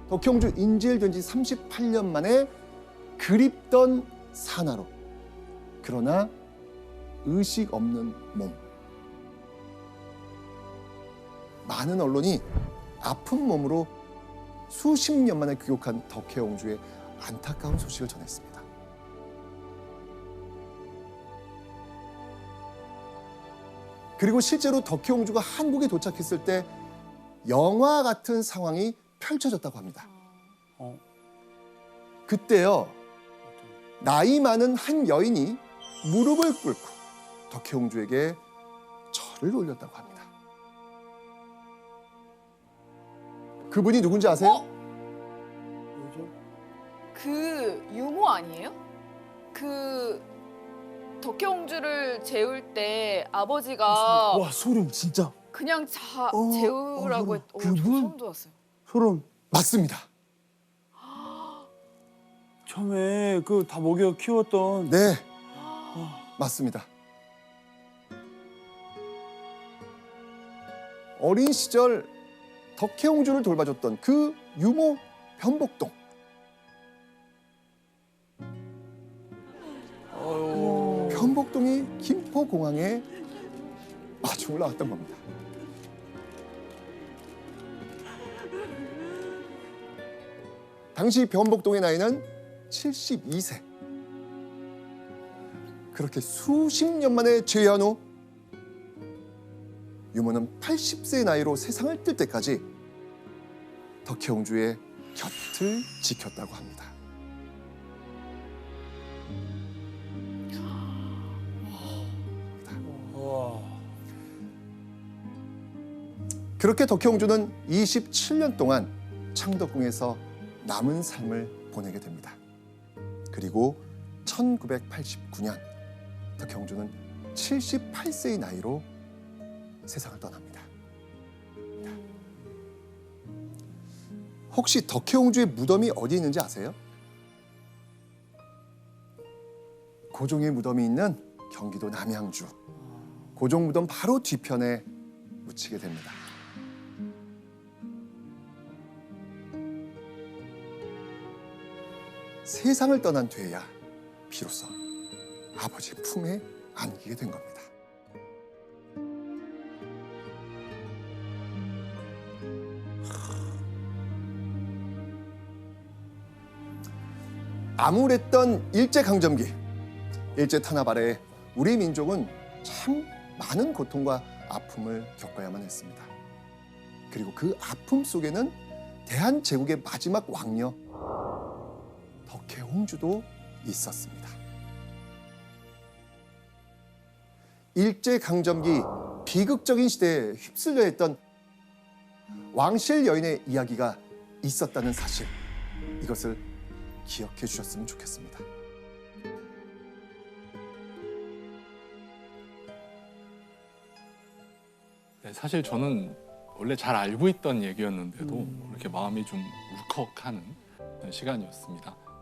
덕혜옹주 인질된 지 38년 만에 그립던 산하로, 그러나 의식 없는 몸. 많은 언론이 아픈 몸으로 수십 년 만에 귀국한 덕혜옹주의 안타까운 소식을 전했습니다. 그리고 실제로 덕혜옹주가 한국에 도착했을 때 영화 같은 상황이 펼쳐졌다고 합니다. 그때요, 나이 많은 한 여인이 무릎을 꿇고 덕혜옹주에게 절을 올렸다고 합니다. 그분이 누군지 아세요? 그 유모 아니에요? 그 덕혜옹주를 재울 때 아버지가 와, 소름 진짜. 그냥 재우라고 소름. 저 소름 돋았어요. 소름. 맞습니다. 처음에 그 다 먹여 키웠던. 네, 맞습니다. 어린 시절 덕혜옹주를 돌봐줬던 그 유모 변복동. 변복동이 김포공항에 마중 올라왔던 겁니다. 당시 변복동의 나이는 72세. 그렇게 수십 년 만에 재회한 후 유모는 80세의 나이로 세상을 뜰 때까지 덕혜옹주의 곁을 지켰다고 합니다. 그렇게 덕혜옹주는 27년 동안 창덕궁에서 남은 삶을 보내게 됩니다. 그리고 1989년 덕혜옹주는 78세의 나이로 세상을 떠납니다. 혹시 덕혜옹주의 무덤이 어디 있는지 아세요? 고종의 무덤이 있는 경기도 남양주. 고종 무덤 바로 뒤편에 묻히게 됩니다. 세상을 떠난 뒤에야 비로소 아버지 품에 안기게 된 겁니다. 암울했던 일제강점기, 일제 탄압 아래 우리 민족은 참 많은 고통과 아픔을 겪어야만 했습니다. 그리고 그 아픔 속에는 대한제국의 마지막 왕녀 덕혜옹주도 있었습니다. 일제강점기 비극적인 시대에 휩쓸려 했던 왕실 여인의 이야기가 있었다는 사실, 이것을 기억해 주셨으면 좋겠습니다. 네, 사실 저는 원래 잘 알고 있던 얘기였는데도 이렇게 마음이 좀 울컥하는 시간이었습니다.